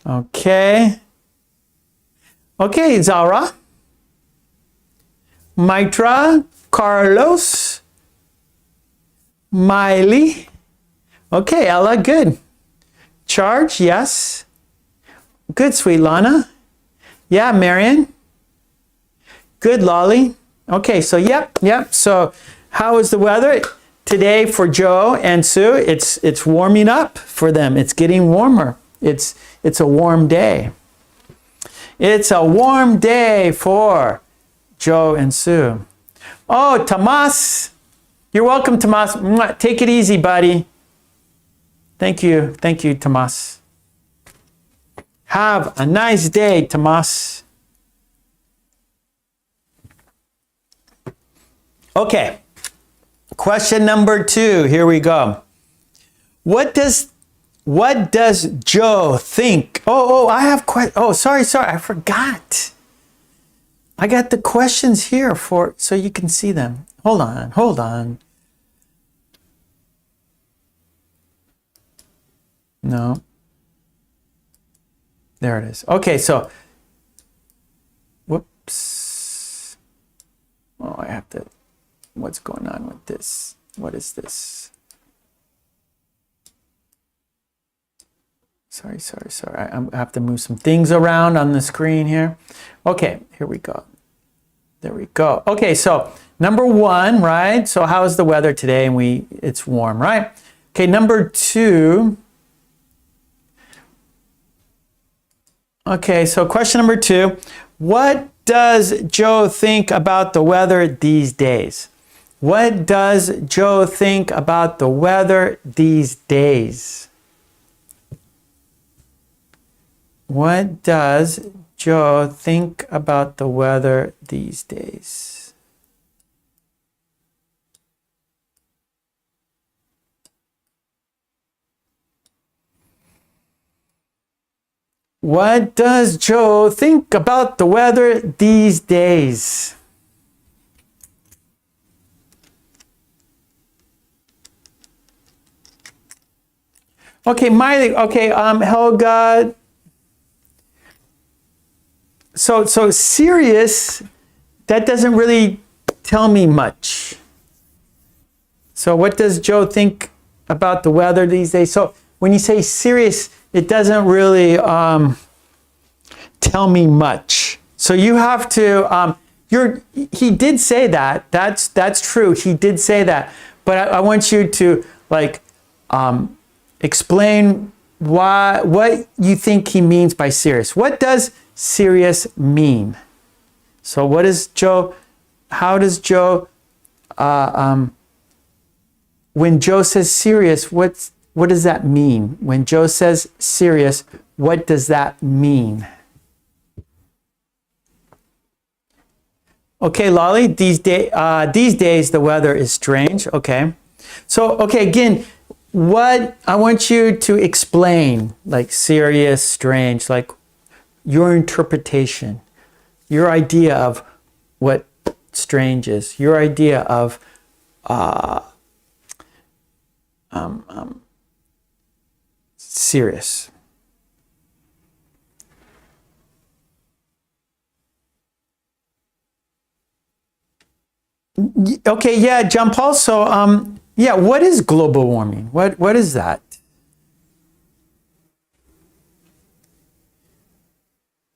Okay. Okay, Zara. Mitra, Carlos, Miley. Okay, Ella, good. Charge, yes. Good, sweet Lana. Yeah, Marion. Good, Lolly. Okay, so yep. So how is the weather today for Joe and Sue? It's warming up for them. It's getting warmer. It's a warm day. It's a warm day for Joe and Sue. Oh, Tomas. You're welcome, Tomas. Take it easy, buddy. Thank you, Tomas. Have a nice day, Tomas. Okay, question number 2. Here we go. What does Joe think? I have sorry, I forgot. I got the questions here so you can see them. Hold on. No. There it is. Okay, so, whoops. Oh, I have to, what's going on with this? What is this? Sorry. I have to move some things around on the screen here. Okay, here we go. There we go. Okay, so number 1, right? So how is the weather today? And it's warm, right? Okay, number 2. Okay, so question number 2. What does Joe think about the weather these days? What does Joe think about the weather these days? What does Joe think about the weather these days? What does Joe think about the weather these days? Okay, Miley. Okay, Helga. So serious, that doesn't really tell me much. So what does Joe think about the weather these days? So when you say serious, it doesn't really tell me much. So you have to, he did say that. That's true. He did say that. But I want you to explain what you think he means by serious. What does serious mean? So what is Joe, how does Joe, when Joe says serious, what does that mean? When Joe says serious, what does that mean? Okay, Lolly, these days the weather is strange. Okay. So, okay, again, what I want you to explain, like serious, strange, like your interpretation, your idea of what strange is, your idea of serious. Okay, yeah, John Paul. So, yeah, what is global warming? What is that?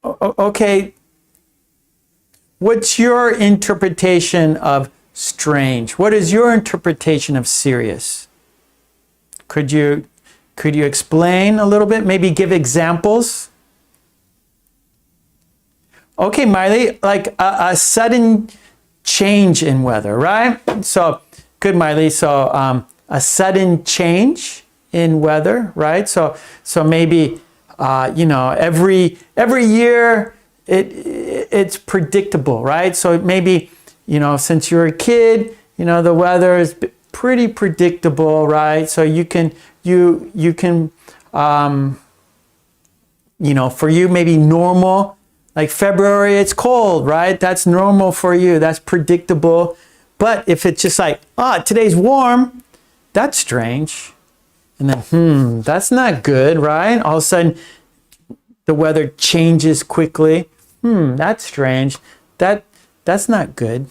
Okay, what's your interpretation of strange? What is your interpretation of serious? Could you explain a little bit? Maybe give examples? Okay, Miley, like a sudden change in weather, right? So, good, Miley. So, a sudden change in weather, right? So maybe every year it's predictable, right? So maybe since you're a kid, the weather is pretty predictable, right? So you can, for you, maybe normal, like February, it's cold, right? That's normal for you. That's predictable. But if it's just like, today's warm, that's strange. And then, that's not good, right? All of a sudden, the weather changes quickly. That's strange. That's not good.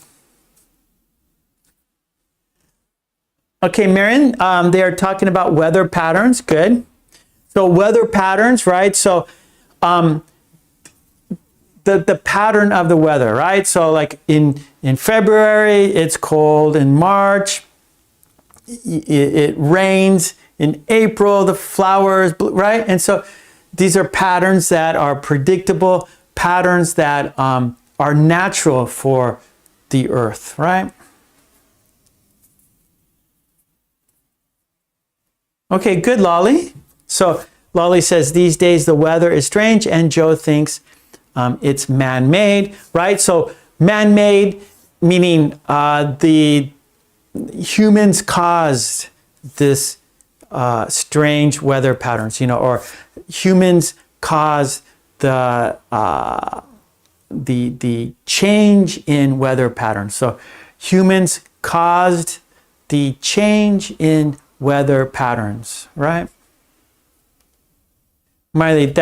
Okay, Marion, they are talking about weather patterns. Good. So weather patterns, right? So the pattern of the weather, right? So like in February, it's cold. In March, it rains. In April, the flowers, right? And so these are patterns that are predictable, patterns that are natural for the earth, right? Okay, good, Lolly. So Lolly says, these days the weather is strange, and Joe thinks it's man-made, right? So man-made, meaning the humans caused this strange weather patterns, or humans cause the change in weather patterns. So humans caused the change in weather patterns, right? Miley,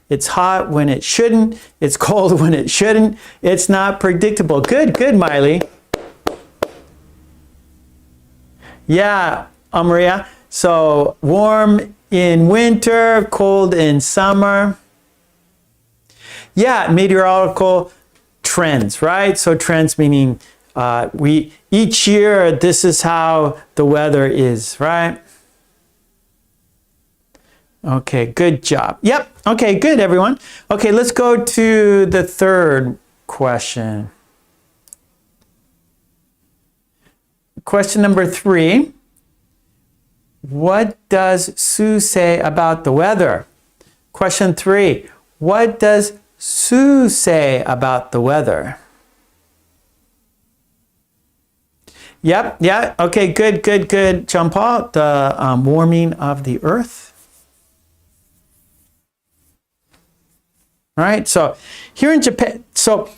it's hot when it shouldn't, it's cold when it shouldn't, it's not predictable. Good, Miley. Yeah, Maria. So warm in winter, cold in summer. Yeah, meteorological trends, right? So trends meaning each year, this is how the weather is, right? Okay, good job. Yep. Okay, good, everyone. Okay, let's go to the third question. Question number 3. What does Sue say about the weather? Question 3. What does Sue say about the weather? Yep, yeah, okay, good, John Paul. The warming of the earth. All right, so here in Japan, so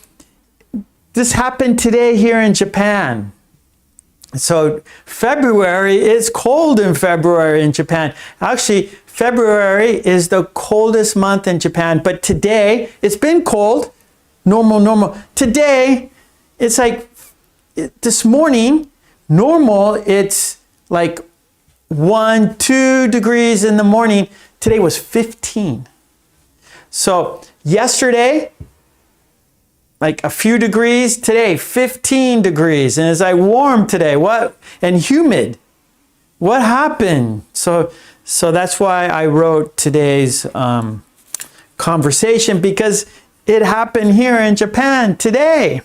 this happened today here in Japan. So February, it's cold in February in Japan. Actually, February is the coldest month in Japan, but today, it's been cold, normal. Today, it's like, this morning, normal, it's like 1-2 degrees in the morning. Today was 15. So yesterday, like a few degrees. Today, 15 degrees. And it's like warm today. What? And humid. What happened? So that's why I wrote today's conversation, because it happened here in Japan today.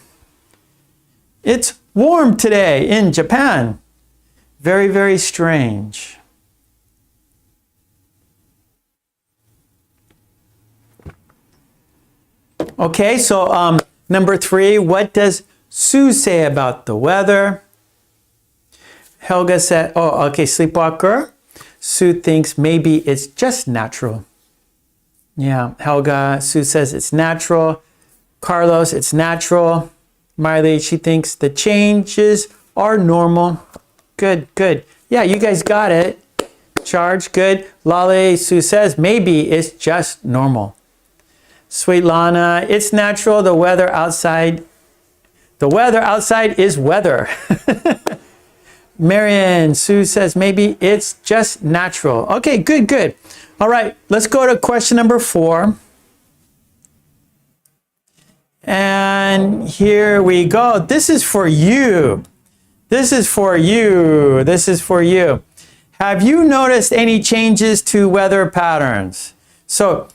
It's warm today in Japan. Very, very strange. Okay, so number 3, what does Sue say about the weather? Helga said, oh, okay, sleepwalker. Sue thinks maybe it's just natural. Yeah, Helga, Sue says it's natural. Carlos, it's natural. Miley, she thinks the changes are normal. Good. Yeah, you guys got it. Charge, good. Lolly, Sue says maybe it's just normal. Sweet Lana, it's natural. The weather outside is weather. Marion, Sue says maybe it's just natural. Okay, good. All right, let's go to question number 4. And here we go. This is for you. This is for you. Have you noticed any changes to weather patterns? So,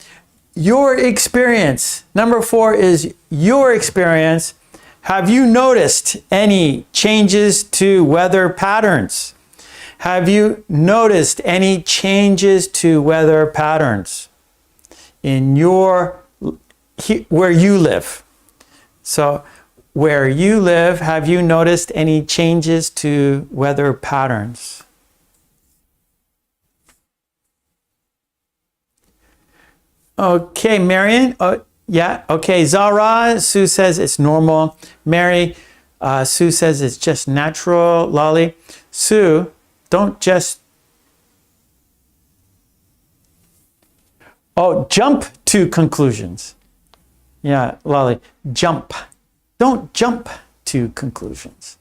your experience. Number 4 is your experience. Have you noticed any changes to weather patterns? Have you noticed any changes to weather patterns in where you live? So where you live, have you noticed any changes to weather patterns? Okay, Marion. Oh, yeah. Okay, Zara. Sue says it's normal. Mary. Sue says it's just natural. Lolly. Sue, don't just... Oh, jump to conclusions. Yeah, Lolly. Jump. Don't jump to conclusions.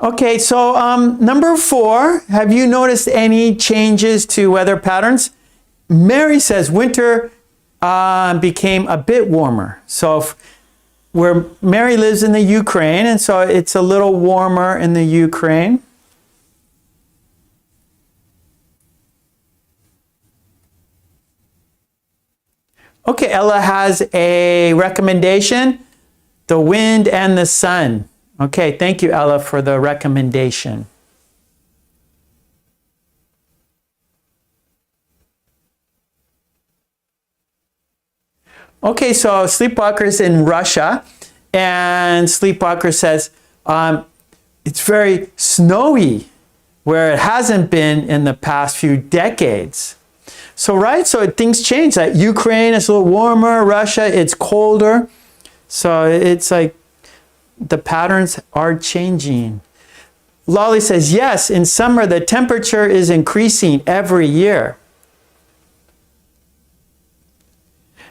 Okay, so number 4, have you noticed any changes to weather patterns? Mary says winter became a bit warmer. So where Mary lives in the Ukraine, and so it's a little warmer in the Ukraine. Okay, Ella has a recommendation, the wind and the sun. Okay, thank you, Ella, for the recommendation. Okay, so Sleepwalker's in Russia, and Sleepwalker says it's very snowy where it hasn't been in the past few decades. So, right, so things change. Like Ukraine is a little warmer, Russia, it's colder. So it's like the patterns are changing. Lolly says, yes, in summer the temperature is increasing every year.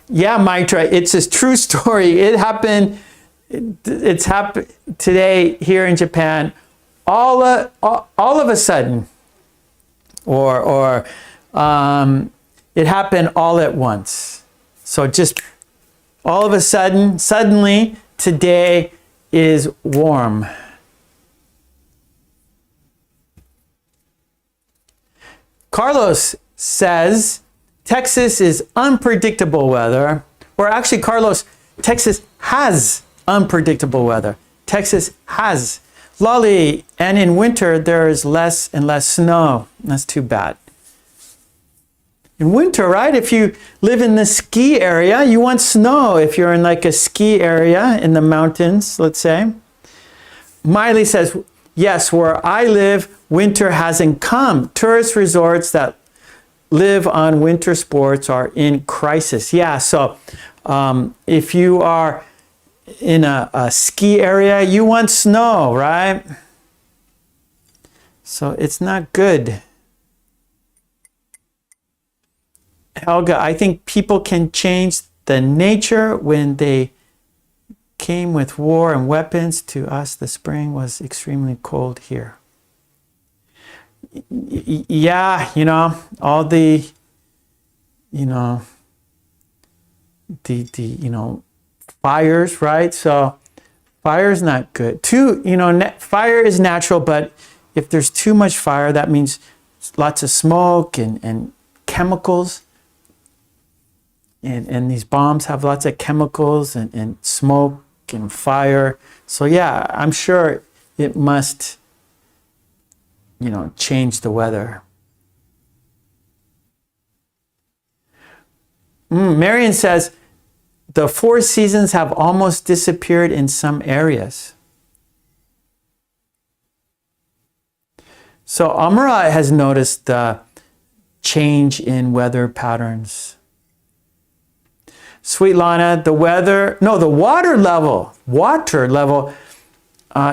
Yeah, Mitra, it's a true story. It happened, it's happened today here in Japan, all of a sudden, or it happened all at once. So just all of a sudden, suddenly, today is warm. Carlos says, Texas is unpredictable weather. Or actually, Carlos, Texas has unpredictable weather. Texas has. Lolly, and in winter, there is less and less snow. That's too bad. In winter, right? If you live in the ski area, you want snow. If you're in like a ski area in the mountains, let's say. Miley says, yes, where I live, winter hasn't come. Tourist resorts that live on winter sports are in crisis. Yeah, so if you are in a ski area, you want snow, right? So it's not good. Helga, I think people can change the nature when they came with war and weapons. To us, the spring was extremely cold here. Yeah, you know, all the, you know, fires, right? So fire is not good. Fire is natural, but if there's too much fire, that means lots of smoke and chemicals. And these bombs have lots of chemicals and smoke and fire. So yeah, I'm sure it must, change the weather. Marion says, the 4 seasons have almost disappeared in some areas. So Amara has noticed the change in weather patterns. Sweet Lana, the water level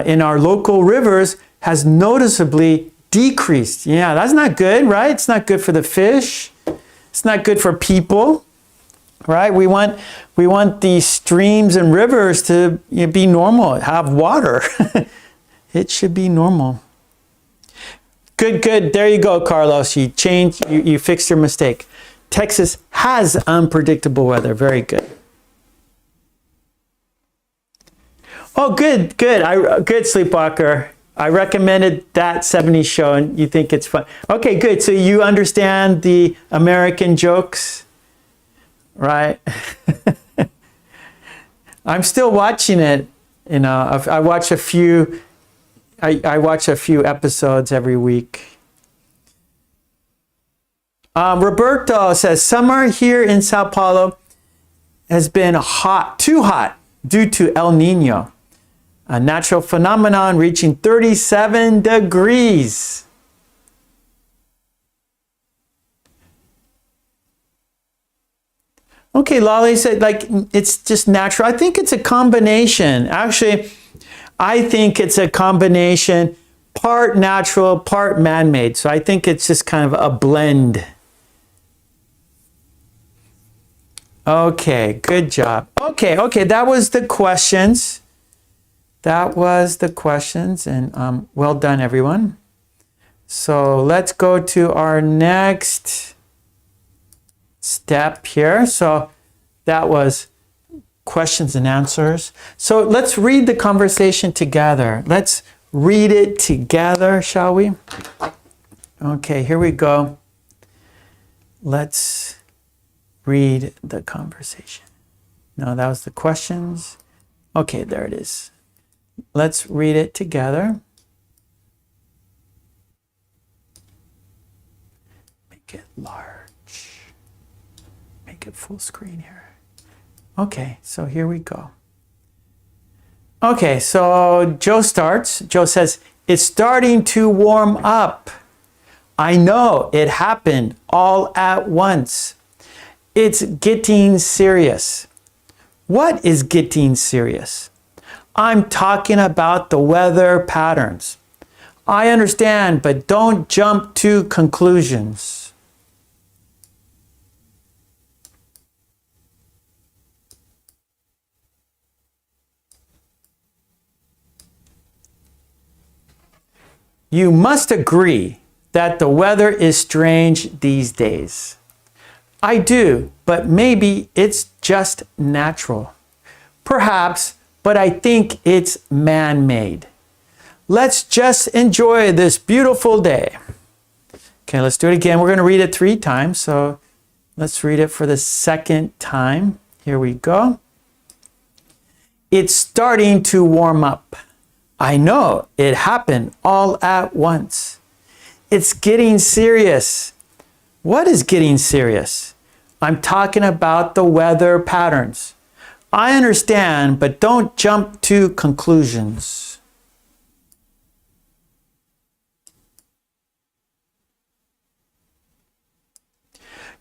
in our local rivers has noticeably decreased. Yeah, that's not good, right? It's not good for the fish. It's not good for people, right? We want these streams and rivers to be normal, have water. It should be normal. Good. There you go, Carlos. You changed. You fixed your mistake. Texas has unpredictable weather. Very good. Oh, good. Good, Sleepwalker. I recommended that 70s show, and you think it's fun. Okay, good. So you understand the American jokes, right? I'm still watching it. I watch a few. I watch a few episodes every week. Roberto says, summer here in Sao Paulo has been hot, too hot, due to El Nino, a natural phenomenon reaching 37 degrees. Okay, Lolly said, like, it's just natural. I think it's a combination. Actually, I think it's a combination, part natural, part man-made. So I think it's just kind of a blend. Okay, good job. Okay, that was the questions. That was the questions, and well done, everyone. So let's go to our next step here. So that was questions and answers. So let's read the conversation together. Let's read it together, shall we? Okay, here we go. Let's read the conversation. No, that was the questions. Okay, there it is. Let's read it together. Make it large. Make it full screen here. Okay, so here we go. Okay, so Joe starts. Joe says, it's starting to warm up. I know, it happened all at once. It's getting serious. What is getting serious? I'm talking about the weather patterns. I understand, but don't jump to conclusions. You must agree that the weather is strange these days. I do, but maybe it's just natural. Perhaps, but I think it's man-made. Let's just enjoy this beautiful day. Okay, let's do it again. We're going to read it 3 times, so let's read it for the second time. Here we go. It's starting to warm up. I know, it happened all at once. It's getting serious. What is getting serious? I'm talking about the weather patterns. I understand, but don't jump to conclusions.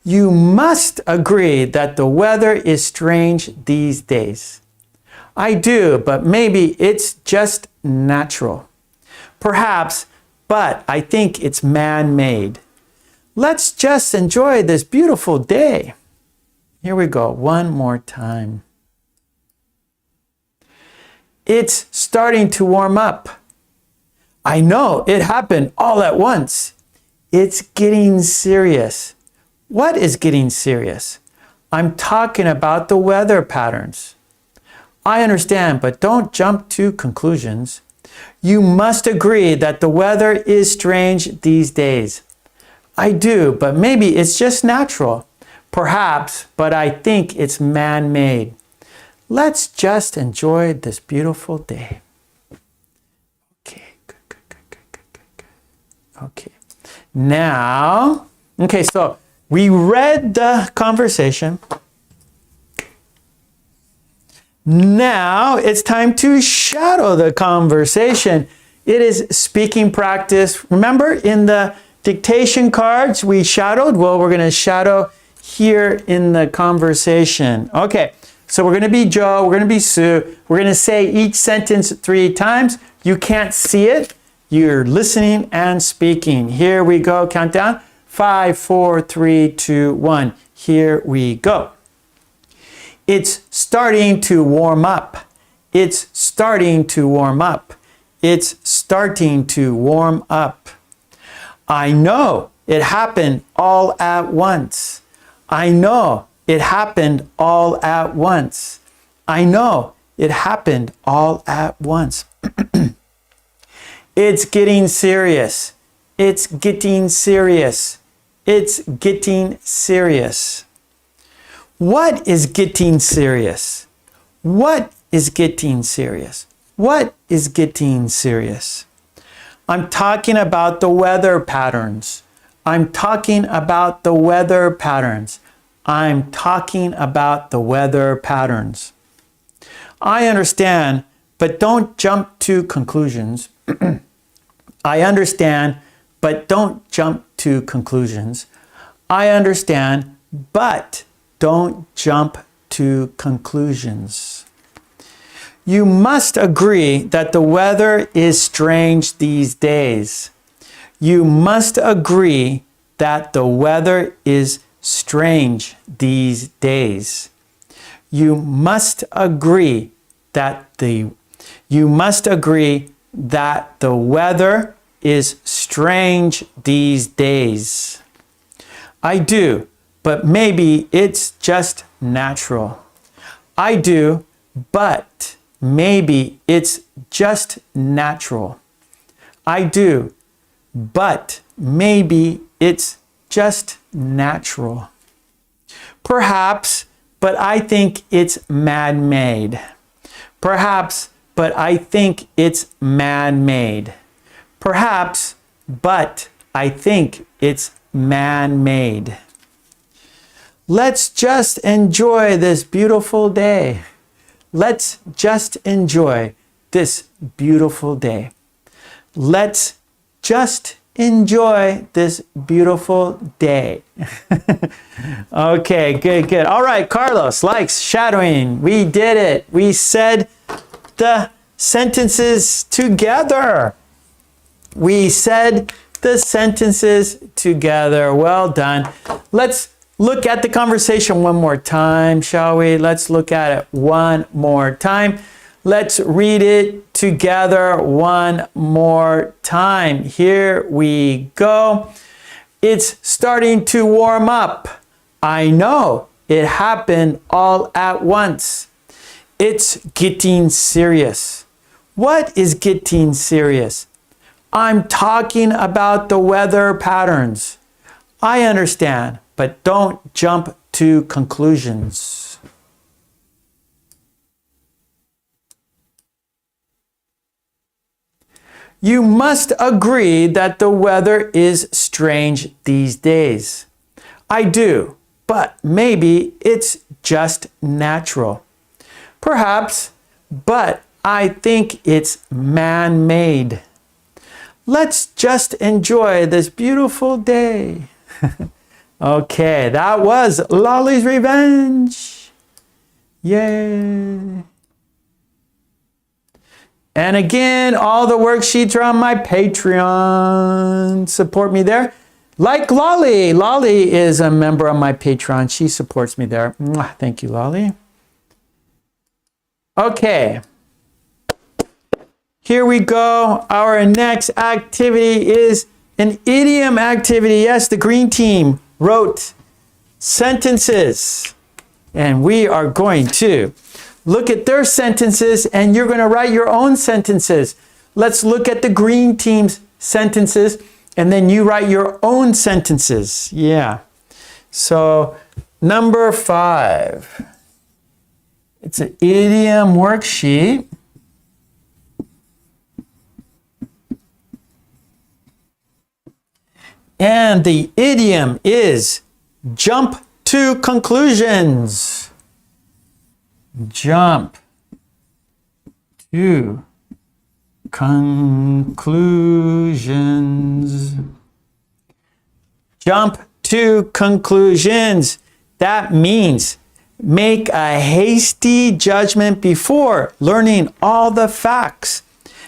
You must agree that the weather is strange these days. I do, but maybe it's just natural. Perhaps, but I think it's man-made. Let's just enjoy this beautiful day. Here we go, one more time. It's starting to warm up. I know, it happened all at once. It's getting serious. What is getting serious? I'm talking about the weather patterns. I understand, but don't jump to conclusions. You must agree that the weather is strange these days. I do, but maybe it's just natural. Perhaps, but I think it's man-made. Let's just enjoy this beautiful day. Okay, good. Okay, now, okay, so we read the conversation. Now it's time to shadow the conversation. It is speaking practice. Remember in the dictation cards we shadowed? Well, we're going to shadow here in the conversation. Okay, so we're going to be Joe, we're going to be Sue. We're going to say each sentence 3 times. You can't see it. You're listening and speaking. Here we go. Countdown. 5, 4, 3, 2, 1. Here we go. It's starting to warm up. It's starting to warm up. It's starting to warm up. I know, it happened all at once. I know, it happened all at once. I know, it happened all at once. It's getting serious. It's getting serious. It's getting serious. What is getting serious? What is getting serious? What is getting serious? I'm talking about the weather patterns. I'm talking about the weather patterns. I'm talking about the weather patterns. I understand, but don't jump to conclusions. I understand, but don't jump to conclusions. I understand, but don't jump to conclusions. You must agree that the weather is strange these days. You must agree that the weather is strange these days. You must agree that the weather is strange these days. I do, but maybe it's just natural. I do, but maybe it's just natural. I do, but maybe it's just natural. Perhaps, but I think it's man-made. Perhaps, but I think it's man-made. Perhaps, but I think it's man-made. Let's just enjoy this beautiful day. Let's just enjoy this beautiful day. Let's just enjoy this beautiful day. Okay, good. All right, Carlos likes shadowing. We did it. We said the sentences together. We said the sentences together. Well done. Let's look at the conversation one more time, shall we? Let's look at it one more time. Let's read it together one more time. Here we go. It's starting to warm up. I know. It happened all at once. It's getting serious. What is getting serious? I'm talking about the weather patterns. I understand, but don't jump to conclusions. You must agree that the weather is strange these days. I do, but maybe it's just natural. Perhaps, but I think it's man-made. Let's just enjoy this beautiful day. Okay, that was Lolly's Revenge. Yay. And again, all the worksheets are on my Patreon. Support me there. Like Lolly. Lolly is a member of my Patreon. She supports me there. Thank you, Lolly. Okay. Here we go. Our next activity is an idiom activity. Yes, the green team wrote sentences. And we are going to look at their sentences, and you're going to write your own sentences. Let's look at the green team's sentences, and then you write your own sentences. Yeah. So, number 5. It's an idiom worksheet. And the idiom is jump to conclusions. Jump to conclusions. Jump to conclusions. That means make a hasty judgment before learning all the facts.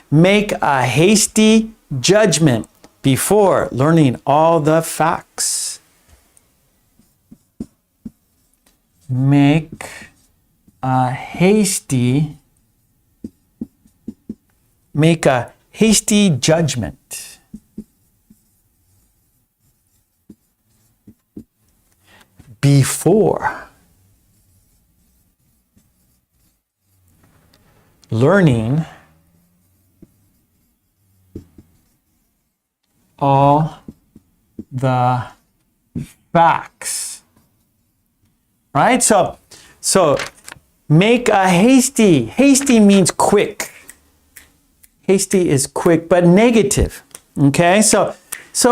Make a hasty judgment before learning all the facts. Make a hasty judgment before learning all the facts. Right? So make a hasty. Hasty means quick. Hasty is quick, but negative. Okay? So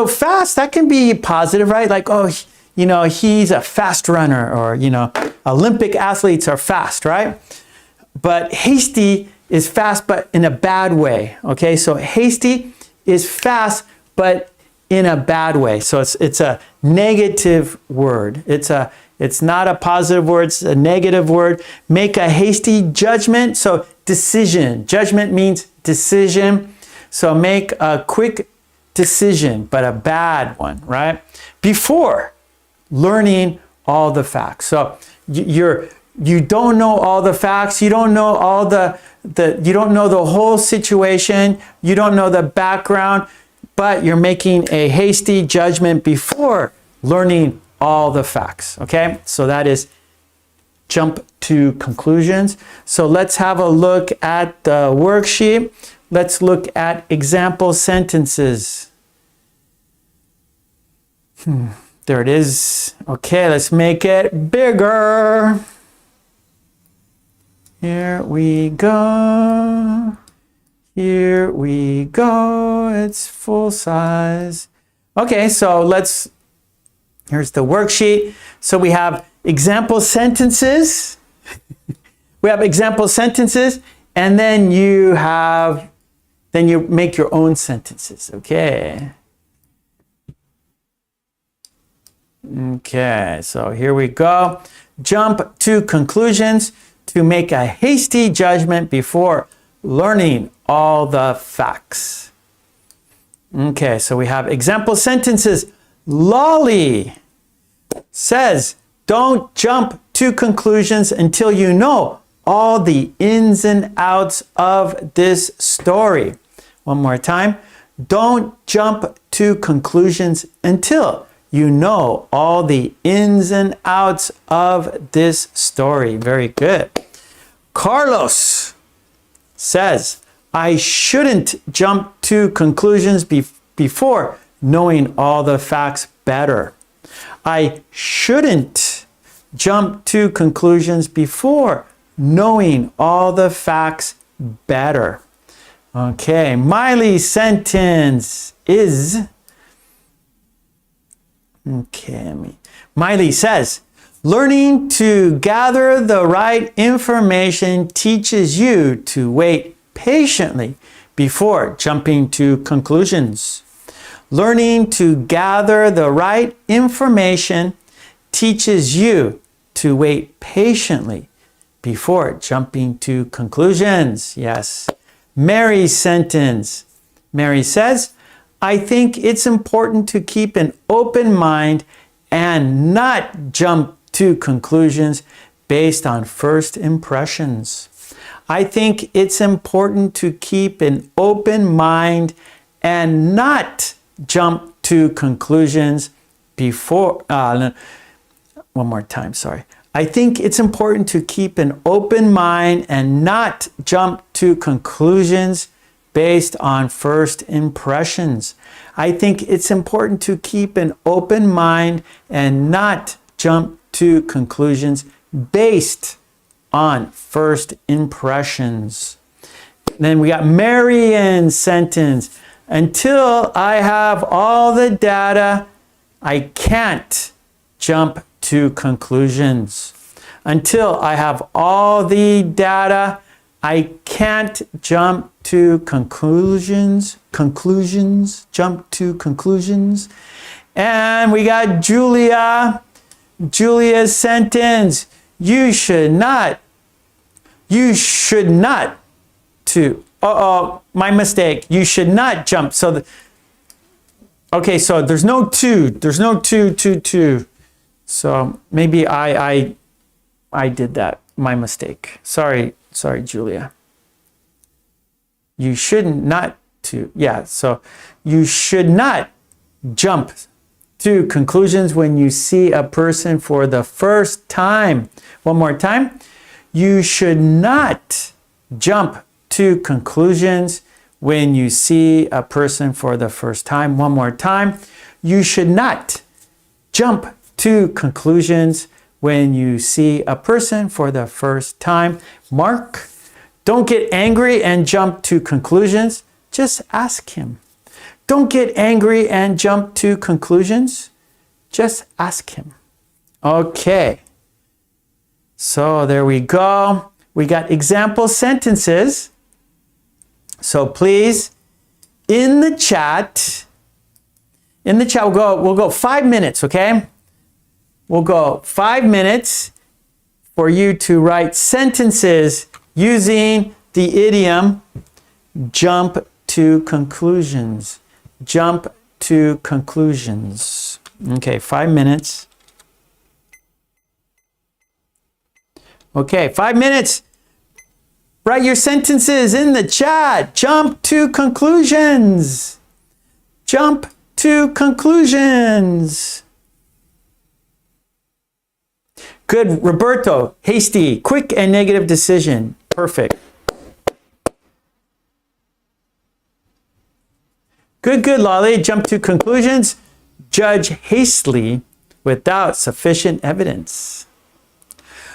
fast, that can be positive, right? Like, oh, you know, he's a fast runner, or, you know, Olympic athletes are fast, right? But hasty is fast, but in a bad way. Okay, so hasty is fast, but in a bad way. So it's a negative word. It's not a positive word, it's a negative word. Make a hasty judgment. So decision. Judgment means decision. So make a quick decision, but a bad one, right? Before learning all the facts. So you don't know all the facts, you don't know all you don't know the whole situation, you don't know the background, but you're making a hasty judgment before learning all the facts, okay? So that is jump to conclusions. So let's have a look at the worksheet. Let's look at example sentences. There it is. Okay, let's make it bigger. Here we go. Here we go. It's full size. Okay, so here's the worksheet. So we have example sentences. We have example sentences, and then you make your own sentences, okay? Okay, so here we go. Jump to conclusions to make a hasty judgment before learning all the facts. Okay, so we have example sentences. Lolly says, don't jump to conclusions until you know all the ins and outs of this story. One more time. Don't jump to conclusions until you know all the ins and outs of this story. Very good. Carlos says, I shouldn't jump to conclusions before knowing all the facts better. I shouldn't jump to conclusions before knowing all the facts better. Okay, Miley's sentence is, Miley says, learning to gather the right information teaches you to wait patiently before jumping to conclusions. Learning to gather the right information teaches you to wait patiently before jumping to conclusions. Yes. Mary's sentence. Mary says, I think it's important to keep an open mind and not jump to conclusions based on first impressions. I think it's important to keep an open mind and not jump to conclusions before, one more time, sorry. I think it's important to keep an open mind and not jump to conclusions based on first impressions. I think it's important to keep an open mind and not jump to conclusions based on first impressions. Then we got Marion's sentence. Until I have all the data, I can't jump to conclusions. Until I have all the data, I can't jump to conclusions. Jump to conclusions. And we got Julia. Julia's sentence. You should not to, my mistake. You should not jump. So, okay, so there's no two. There's no two. So maybe I did that. My mistake. Sorry, Julia. You shouldn't not to. Yeah, so you should not jump to conclusions when you see a person for the first time. One more time. You should not jump to conclusions when you see a person for the first time. One more time. You should not jump to conclusions when you see a person for the first time. Mark, don't get angry and jump to conclusions. Just ask him. Don't get angry and jump to conclusions. Just ask him. Okay. So there we go. We got example sentences. So please, in the chat, we'll go 5 minutes, okay? We'll go 5 minutes for you to write sentences using the idiom jump to conclusions. Jump to conclusions. Okay, 5 minutes. Okay, 5 minutes. Write your sentences in the chat. Jump to conclusions. Jump to conclusions. Good, Roberto. Hasty, quick and negative decision. Perfect. Good, Lolly. Jump to conclusions. Judge hastily without sufficient evidence.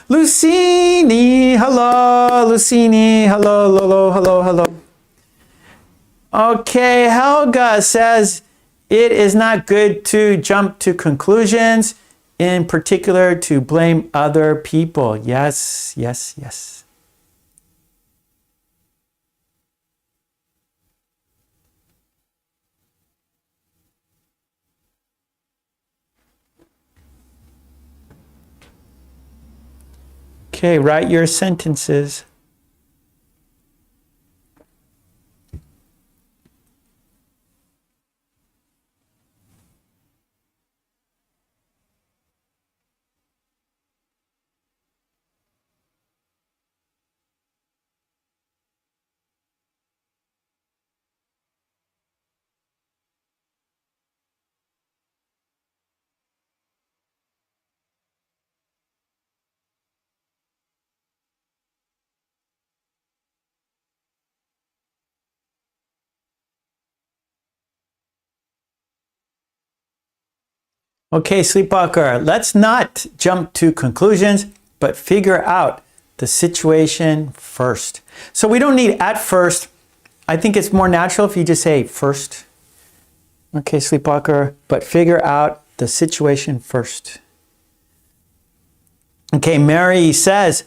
Lucini, hello, Lucini, hello. Okay, Helga says it is not good to jump to conclusions, in particular to blame other people. Yes. Okay, write your sentences. Okay, Sleepwalker, let's not jump to conclusions, but figure out the situation first. So we don't need at first. I think it's more natural if you just say first. Okay, Sleepwalker, but figure out the situation first. Okay, Mary says,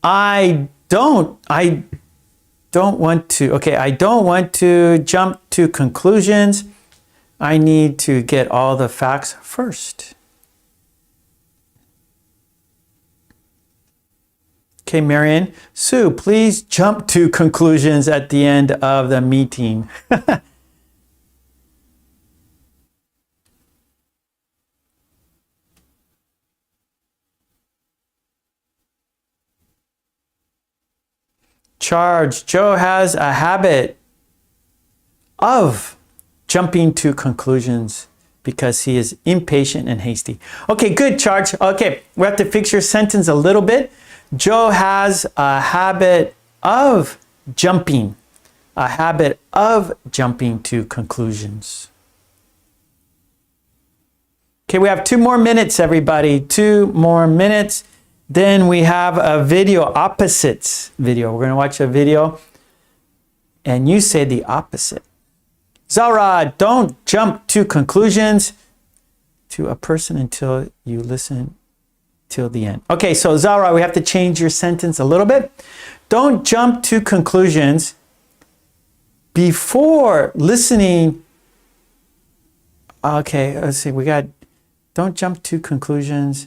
I don't want to jump to conclusions. I need to get all the facts first. Okay, Marion. Sue, please jump to conclusions at the end of the meeting. Charge. Joe has a habit of jumping to conclusions because he is impatient and hasty. Okay, good, Charge. Okay, we have to fix your sentence a little bit. Joe has a habit of jumping to conclusions. Okay, we have 2 more minutes, everybody. 2 more minutes. Then we have a video, opposites video. We're going to watch a video and you say the opposite. Zara, don't jump to conclusions to a person until you listen till the end. Okay, so Zara, we have to change your sentence a little bit. Don't jump to conclusions before listening. Okay, let's see. We got don't jump to conclusions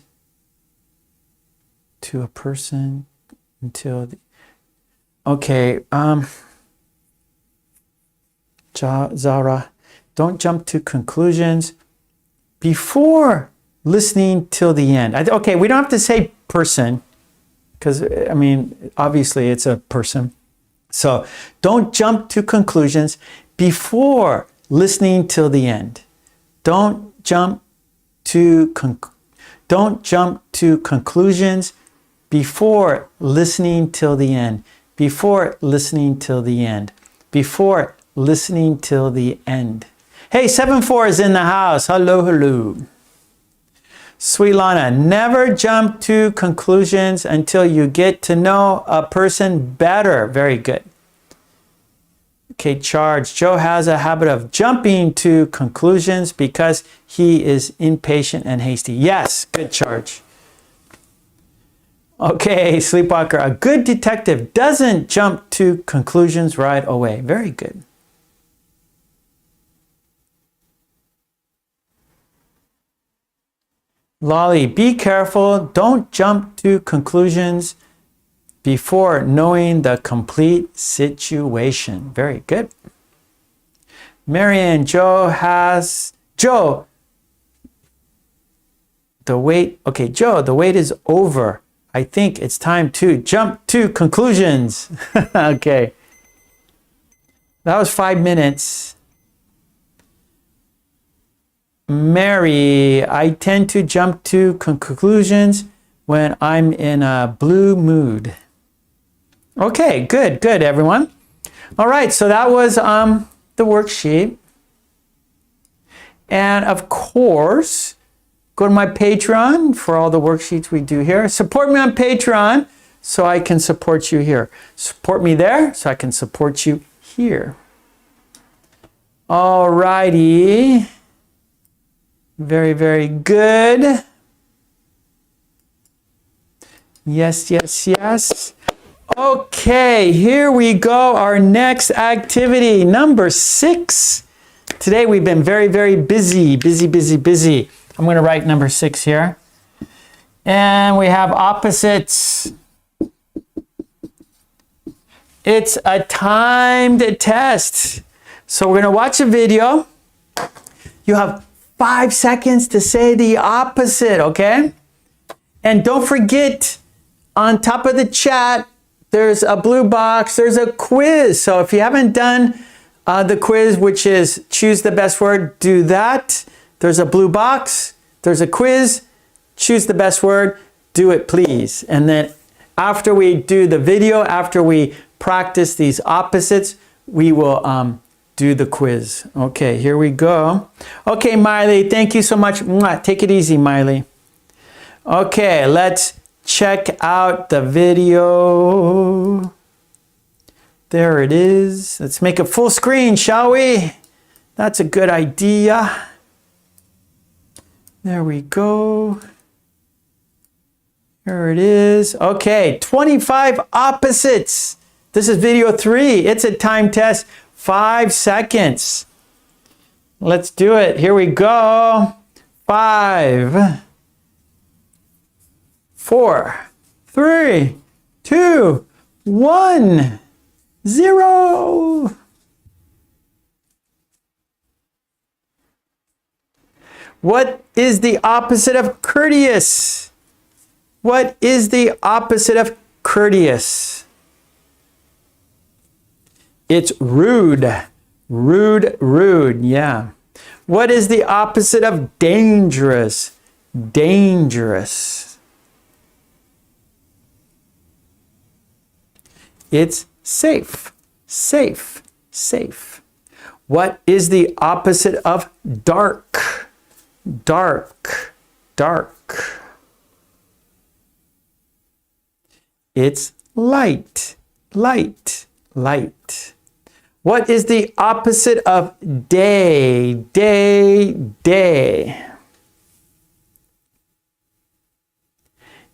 to a person until the, okay, Zara, don't jump to conclusions before listening till the end. Okay, we don't have to say person because, I mean, obviously it's a person. So don't jump to conclusions before listening till the end. Don't jump to conclusions before listening till the end. Before listening till the end. Before listening till the end. Hey, 7-4 is in the house. Hello. Sweet Lana, never jump to conclusions until you get to know a person better. Very good. Okay, charge. Joe has a habit of jumping to conclusions because he is impatient and hasty. Yes, good charge. Okay, sleepwalker. A good detective doesn't jump to conclusions right away. Very good. Lolly, be careful. Don't jump to conclusions before knowing the complete situation. Very good. Marianne, Joe, the wait is over. I think it's time to jump to conclusions. Okay. That was 5 minutes. Mary, I tend to jump to conclusions when I'm in a blue mood. Okay, good, everyone. All right, so that was the worksheet. And of course, go to my Patreon for all the worksheets we do here. Support me on Patreon so I can support you here. Support me there so I can support you here. All righty. Very, very good. Yes. Okay, here we go. Our next activity, number 6. Today we've been very, very busy. I'm going to write number 6 here. And we have opposites. It's a timed test. So we're going to watch a video. You have 5 seconds to say the opposite, okay? And don't forget, on top of the chat, there's a blue box, there's a quiz. So if you haven't done the quiz, which is choose the best word, do that. There's a blue box, there's a quiz, choose the best word, do it please. And then after we do the video, after we practice these opposites, we will do the quiz. Okay, here we go. Okay, Miley, thank you so much. Mwah. Take it easy, Miley. Okay, let's check out the video. There it is. Let's make it full screen, shall we? That's a good idea. There we go. Here it is. Okay, 25 opposites. This is video 3. It's a time test. 5 seconds. Let's do it. Here we go. 5, 4, 3, 2, 1, 0. What is the opposite of courteous? What is the opposite of courteous? It's rude. Rude, yeah. What is the opposite of dangerous? Dangerous. It's safe. What is the opposite of dark? Dark. It's light. What is the opposite of day? Day.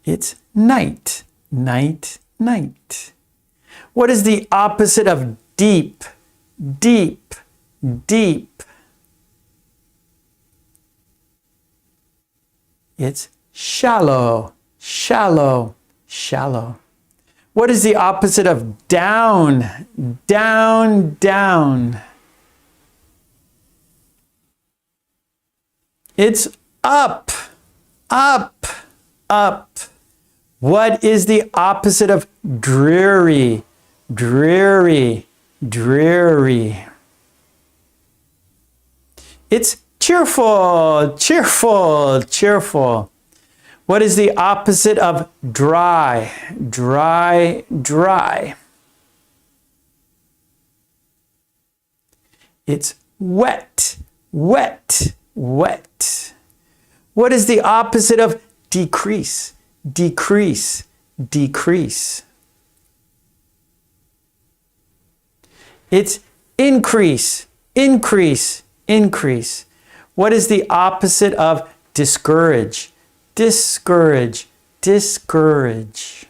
It's night. What is the opposite of deep? Deep. It's shallow. What is the opposite of down? Down. It's up. What is the opposite of dreary? Dreary. It's cheerful. What is the opposite of dry? Dry. It's wet. What is the opposite of decrease? Decrease. It's increase, increase, increase. What is the opposite of discourage? Discourage, discourage.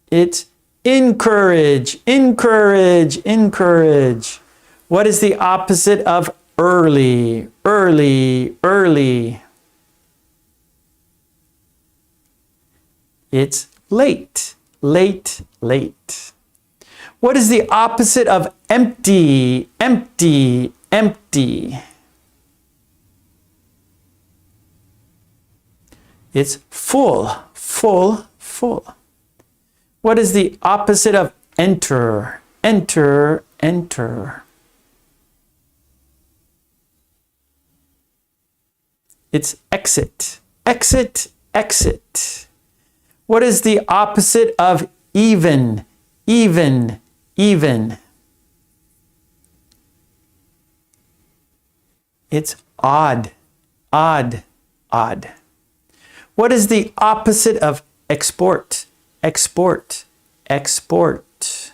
It's encourage, encourage, encourage. What is the opposite of early, early, early? It's late, late, late. What is the opposite of empty, empty, empty? It's full, full, full. What is the opposite of enter, enter, enter? It's exit, exit, exit. What is the opposite of even, even, even? It's odd, odd, odd. What is the opposite of export? Export, export.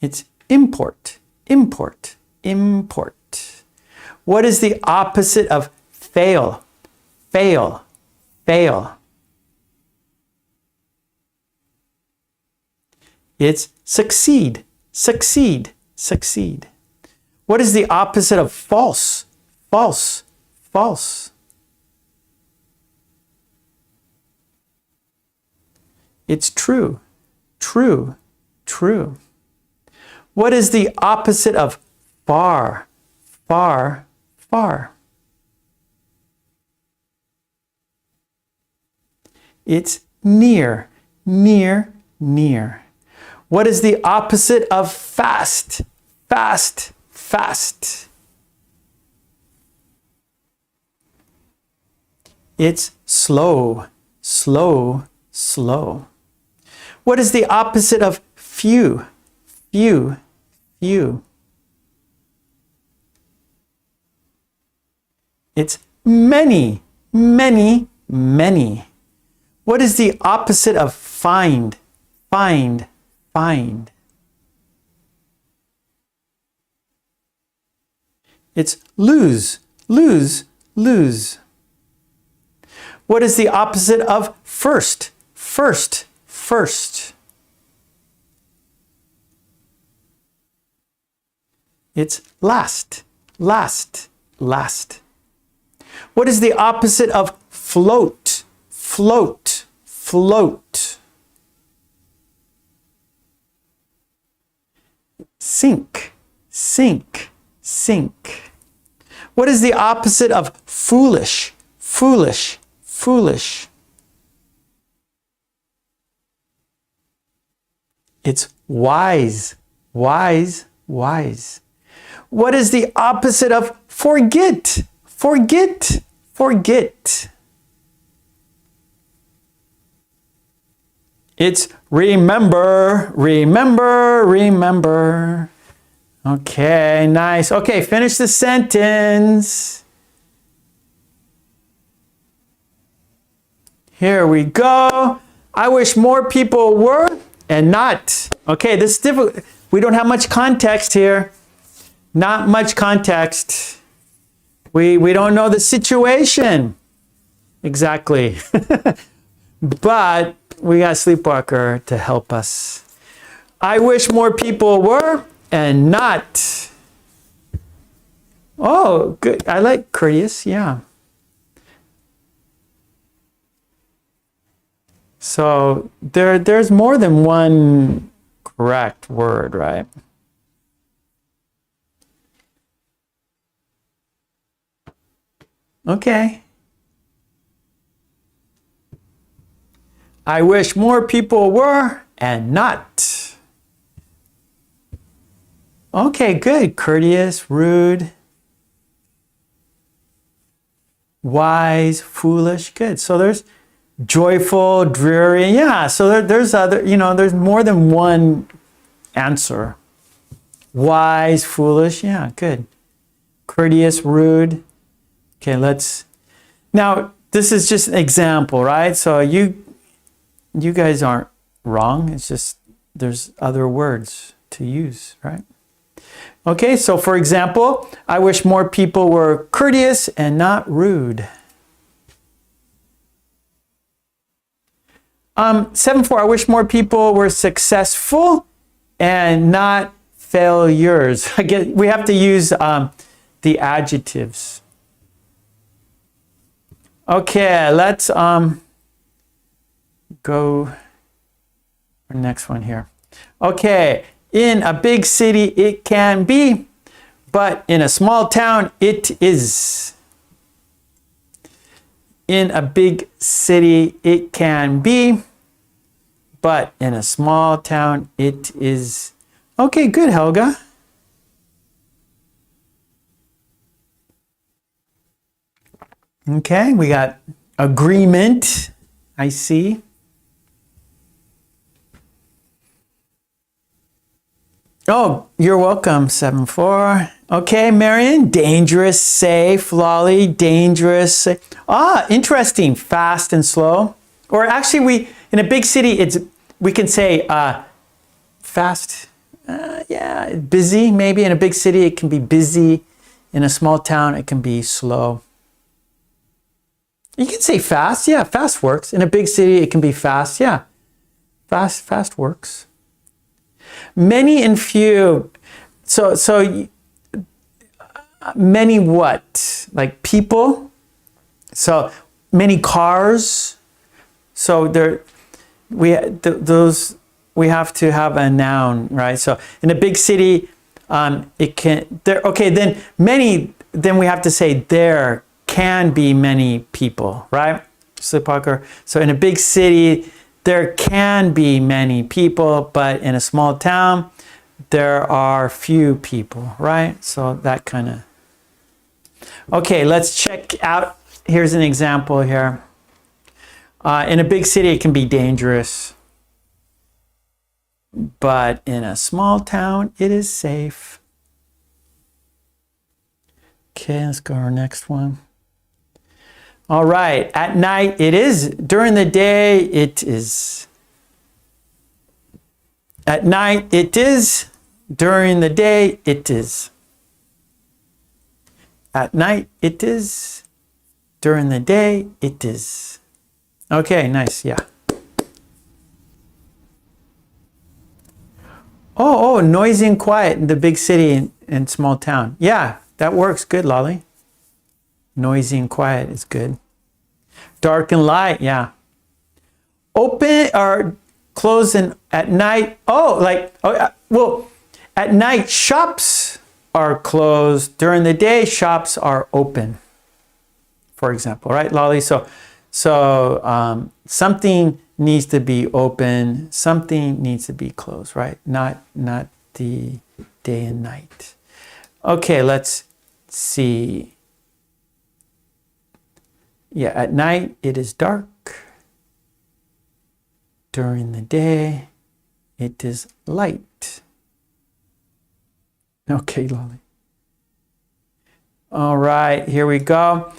It's import, import, import. What is the opposite of fail? Fail, fail. It's succeed, succeed, succeed. What is the opposite of false? False, false. It's true, true, true. What is the opposite of far, far, far? It's near, near, near. What is the opposite of fast, fast, fast? It's slow, slow, slow. What is the opposite of few? Few, few. It's many, many, many. What is the opposite of find? Find, find. It's lose, lose, lose. What is the opposite of first? First, first. It's last, last, last. What is the opposite of float? Float, float. Sink, sink, sink. What is the opposite of foolish? Foolish, foolish. It's wise, wise, wise. What is the opposite of forget? Forget, forget. It's remember, remember, remember. Okay, nice. Okay, finish the sentence. Here we go. I wish more people were and not. Okay, this is difficult. We don't have much context here. Not much context. We don't know the situation exactly. But we got Sleepwalker to help us. I wish more people were and not. Oh, good. I like courteous, yeah. So there's more than one correct word, right? Okay. I wish more people were and not. Okay, good. Courteous, rude, wise, foolish. Good. So there's joyful, dreary. Yeah, so there's other, there's more than one answer. Wise, foolish. Yeah, good. Courteous, rude. Okay, now this is just an example, right? So you guys aren't wrong. It's just there's other words to use, right? Okay, so for example, I wish more people were courteous and not rude. 7.4, I wish more people were successful and not failures. Again, we have to use the adjectives. Okay, let's go to the next one here. Okay, in a big city it can be, but in a small town it is. In a big city it can be, but in a small town it is. Okay, good, Helga. Okay, we got agreement, I see. Oh, you're welcome, 7.4. Okay, Marion, dangerous, safe. Lolly, dangerous, safe. Ah, interesting, fast and slow. Or actually, in a big city, we can say fast, yeah, busy. Maybe in a big city, it can be busy. In a small town, it can be slow. You can say fast, yeah, fast works. In a big city, it can be fast, yeah. Fast works. Many and few. So many what? Like people. So many cars. So we have to have a noun, right? So in a big city, it can there. Okay, then many. Then we have to say there can be many people, right? Sleepwalker. So in a big city, there can be many people, but in a small town, there are few people, right? So that kind of. Okay, let's check out. Here's an example here. In a big city, it can be dangerous, but in a small town, it is safe. Okay, let's go to our next one. All right, at night it is, during the day it is. At night it is, during the day it is. At night it is, during the day it is. Okay, nice, yeah. Oh, noisy and quiet in the big city and small town. Yeah, that works good, Lolly. Noisy and quiet is good. Dark and light, yeah. Open or close at night. Well, at night shops are closed. During the day, shops are open. For example, right, Lolly? So something needs to be open. Something needs to be closed, right? Not the day and night. Okay, let's see. Yeah, at night it is dark. During the day it is light. Okay, Lolly. All right, here we go.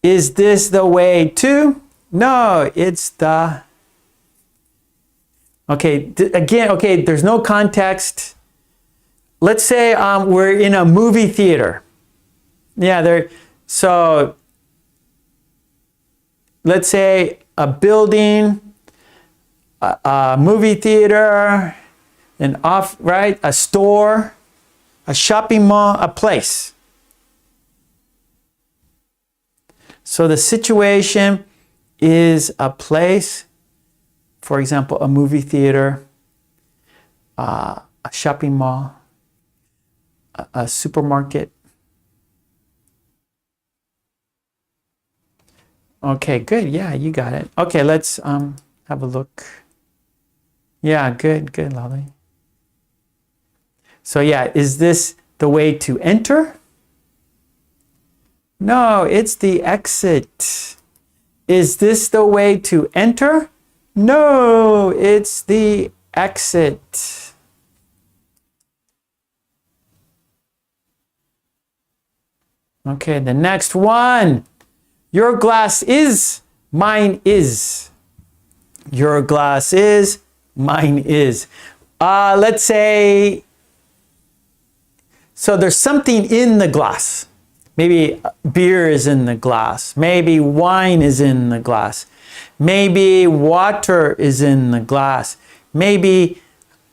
Is this the way to? No, it's the. Okay, again, okay, there's no context. Let's say we're in a movie theater. Yeah, so let's say a building, a movie theater, a store, a shopping mall, a place. So the situation is a place, for example, a movie theater, a shopping mall, a supermarket. Okay, good. Yeah, you got it. Okay, let's have a look. Yeah, good, Lolly. So yeah, is this the way to enter? No, it's the exit. Is this the way to enter? No, it's the exit. Okay, the next one. Your glass is, mine is. Your glass is, Mine is. Let's say, so there's something in the glass. Maybe beer is in the glass. Maybe wine is in the glass. Maybe water is in the glass. Maybe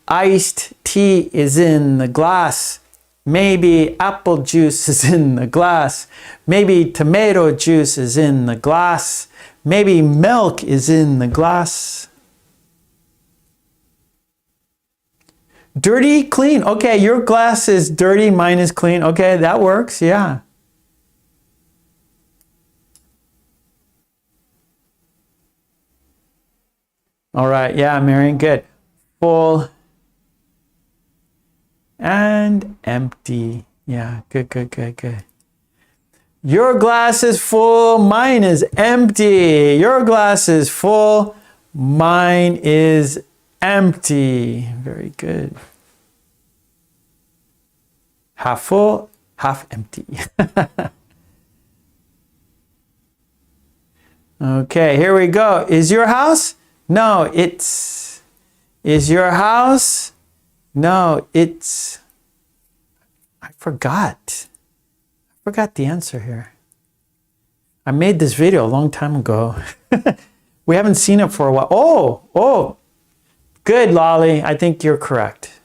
iced tea is in the glass. Maybe apple juice is in the glass. Maybe tomato juice is in the glass. Maybe milk is in the glass. Dirty, clean. Okay, your glass is dirty, mine is clean. Okay, that works, yeah. All right, yeah, Marion, good. Full and empty. Yeah, good, good, good, good. Your glass is full, mine is empty. Your glass is full, mine is empty. Very good. Half full, half empty. Okay, here we go. Is your house? No, it's. Is your house? No, it's. I forgot. I forgot the answer here. I made this video a long time ago. We haven't seen it for a while. Oh, good, Lolly. I think you're correct.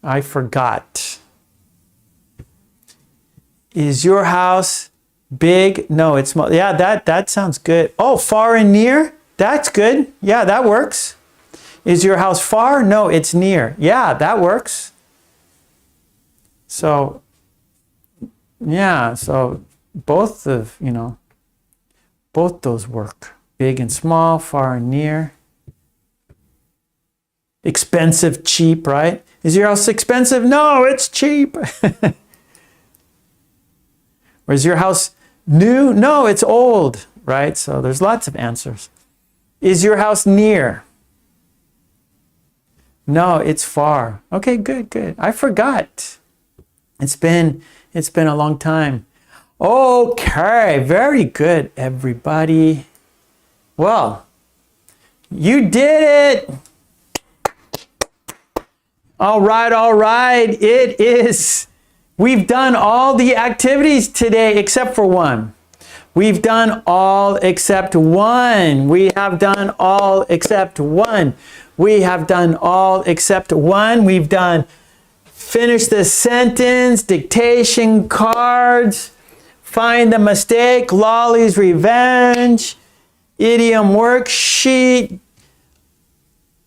I forgot. Is your house big? No, it's small. Yeah, that sounds good. Oh, far and near? That's good. Yeah, that works. Is your house far? No, it's near. Yeah, that works. So, yeah, so both of, both those work. Big and small, far and near. Expensive, cheap, right? Is your house expensive? No, it's cheap. Or is your house new? No, it's old, right? So there's lots of answers. Is your house near? No, it's far. Okay, good, good. I forgot. It's been a long time. Okay, very good, everybody. Well, you did it. All right. It is. We've done all the activities today except for one. We've done all except one. We have done all except one. We have done all except one. We've done finish the sentence, dictation cards, find the mistake, Lolly's revenge, idiom worksheet,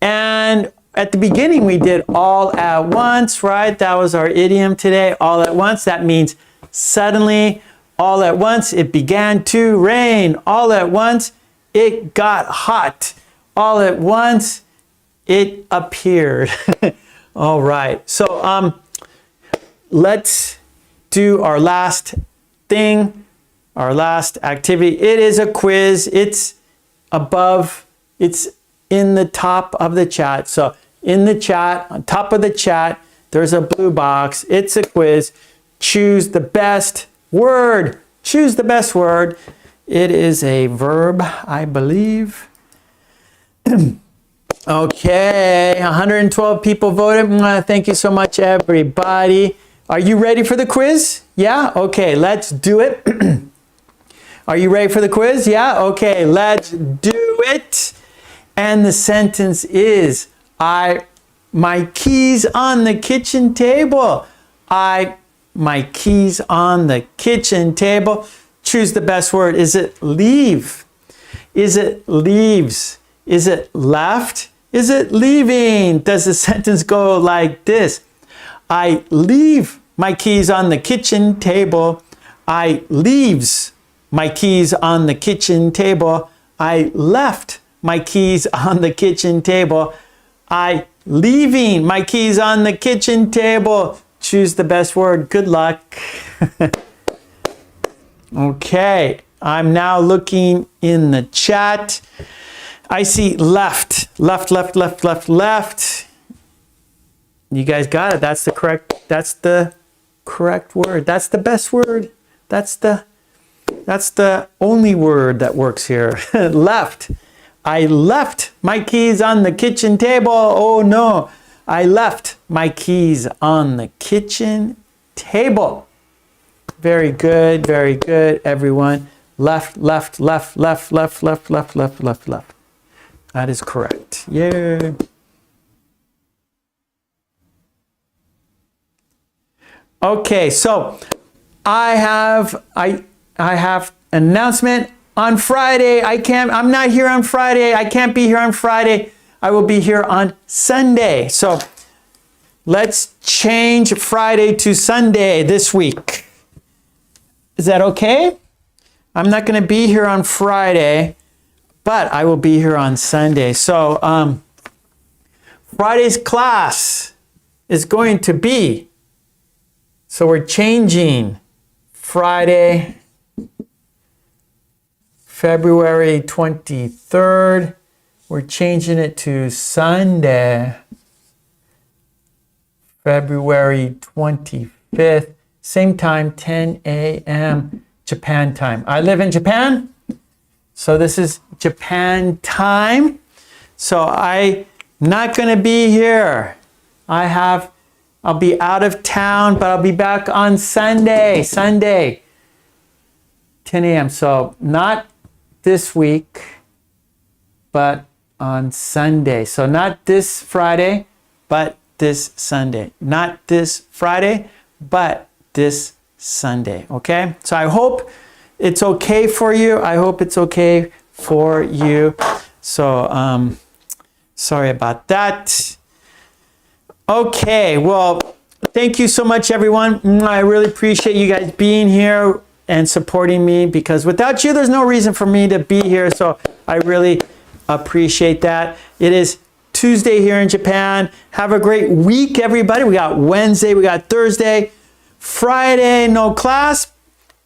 and at the beginning we did all at once, right? That was our idiom today, all at once. That means suddenly, all at once, it began to rain. All at once, it got hot. All at once, it appeared. All right, so let's do our last thing, our last activity. It is a quiz. It's above, it's in the top of the chat. So in the chat, on top of the chat, there's a blue box. It's a quiz. Choose the best word. Choose the best word. It is a verb, I believe. Okay, 112 people voted. Thank you so much, everybody. Are you ready for the quiz? Yeah? Okay, let's do it. Are you ready for the quiz? Yeah? Okay, let's do it. And the sentence is, my keys on the kitchen table. My keys on the kitchen table. Choose the best word. Is it leave? Is it leaves? Is it left? Is it leaving? Does the sentence go like this? I leave my keys on the kitchen table. I leaves my keys on the kitchen table. I left my keys on the kitchen table. I leaving my keys on the kitchen table. Choose the best word. Good luck. Okay, I'm now looking in the chat. I see left. You guys got it. That's the correct word. That's the best word. That's the only word that works here. Left. I left my keys on the kitchen table. Oh no, I left my keys on the kitchen table. Very good, everyone. Left, left, left, left, left, left, left, left, left, left. That is correct. Yeah. Okay, so I have announcement on Friday. I'm not here on Friday. I can't be here on Friday. I will be here on Sunday. So let's change Friday to Sunday this week. Is that okay? I'm not going to be here on Friday, but I will be here on Sunday. So Friday's class is going to be, so we're changing Friday, February 23rd. We're changing it to Sunday, February 25th. Same time, 10 a.m. Japan time. I live in Japan, so this is Japan time. So I'm not going to be here. I'll be out of town, but I'll be back on Sunday, 10 a.m. So not this week, but on Sunday. So not this Friday, but this Sunday. Not this Friday, but this Sunday. Okay? So I hope it's okay for you. I hope it's okay for you. So sorry about that. Okay, well, thank you so much, everyone. I really appreciate you guys being here and supporting me, because without you, there's no reason for me to be here. So I really appreciate that. It is Tuesday here in Japan. Have a great week, everybody. We got Wednesday, we got Thursday, Friday, no class,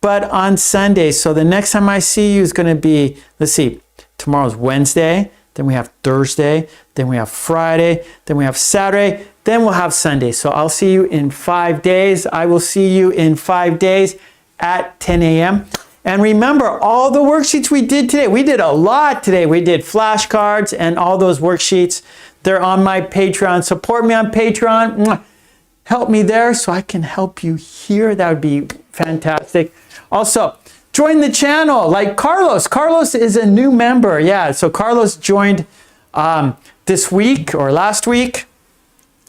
but on Sunday. So the next time I see you is going to be, let's see, tomorrow's Wednesday, then we have Thursday, then we have Friday, then we have Saturday, then we'll have Sunday. So I'll see you in 5 days. I will see you in 5 days at 10 a.m. And remember, all the worksheets we did today, we did a lot today. We did flashcards and all those worksheets. They're on my Patreon. Support me on Patreon. Help me there so I can help you here. That would be fantastic. Also, join the channel like Carlos. Carlos is a new member. Yeah, so Carlos joined this week or last week.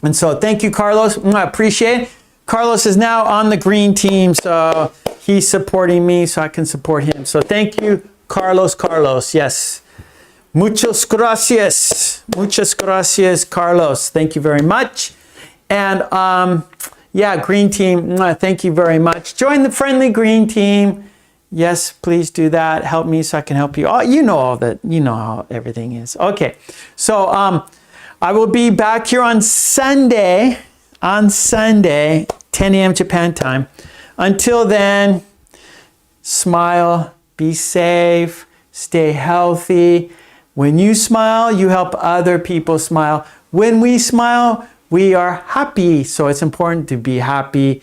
And so thank you, Carlos. I appreciate it. Carlos is now on the green team, so he's supporting me so I can support him. So thank you, Carlos. Carlos, yes. Muchas gracias. Muchas gracias, Carlos. Thank you very much. And yeah, green team, thank you very much. Join the friendly green team. Yes, please do that. Help me so I can help you. Oh, you know all that. You know how everything is. Okay, so I will be back here on Sunday, 10 a.m. Japan time. Until then, smile, be safe, stay healthy. When you smile, you help other people smile. When we smile, we are happy. So it's important to be happy.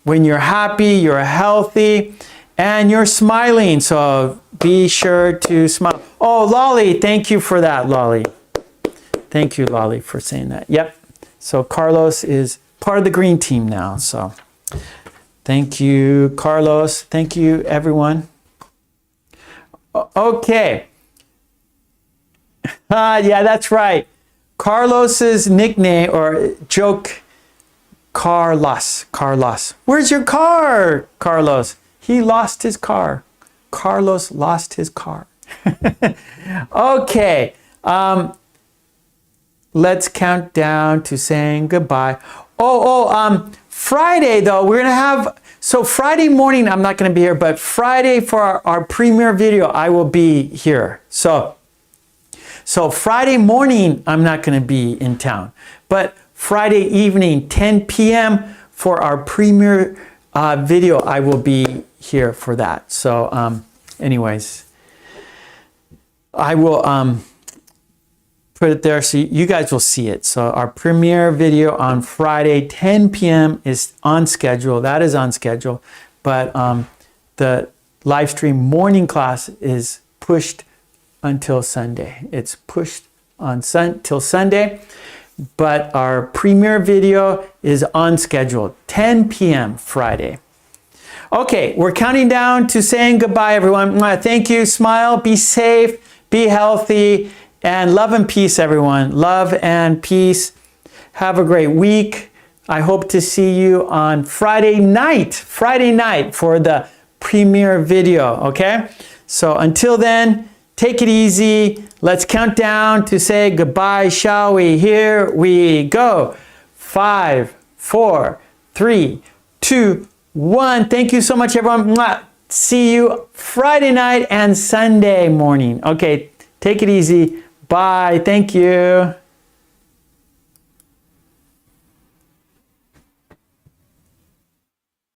When you're happy, you're healthy, and you're smiling. So be sure to smile. Oh, Lolly, thank you for that, Lolly. Thank you, Lolly, for saying that. Yep. So Carlos is part of the green team now. So thank you, Carlos. Thank you, everyone. Okay. Yeah, that's right. Carlos's nickname or joke, Carlos. Carlos. Where's your car, Carlos? He lost his car. Carlos lost his car. Okay. Let's count down to saying goodbye. Friday though, we're gonna have, so Friday morning, I'm not gonna be here, but Friday for our premiere video, I will be here. So Friday morning, I'm not gonna be in town, but Friday evening, 10 p.m. for our premiere video, I will be here for that. So anyways, I will put it there so you guys will see it. So our premiere video on Friday, 10 p.m. is on schedule. That is on schedule. But the live stream morning class is pushed until Sunday. It's pushed on till Sunday, but our premiere video is on schedule, 10 p.m. Friday. Okay, we're counting down to saying goodbye, everyone. Thank you. Smile, be safe, be healthy, and love and peace, everyone. Love and peace. Have a great week. I hope to see you on Friday night for the premiere video, okay? So until then, take it easy. Let's count down to say goodbye, shall we? Here we go. 5, 4, 3, 2, 1. Thank you so much, everyone. See you Friday night and Sunday morning. Okay, take it easy. Bye. Thank you.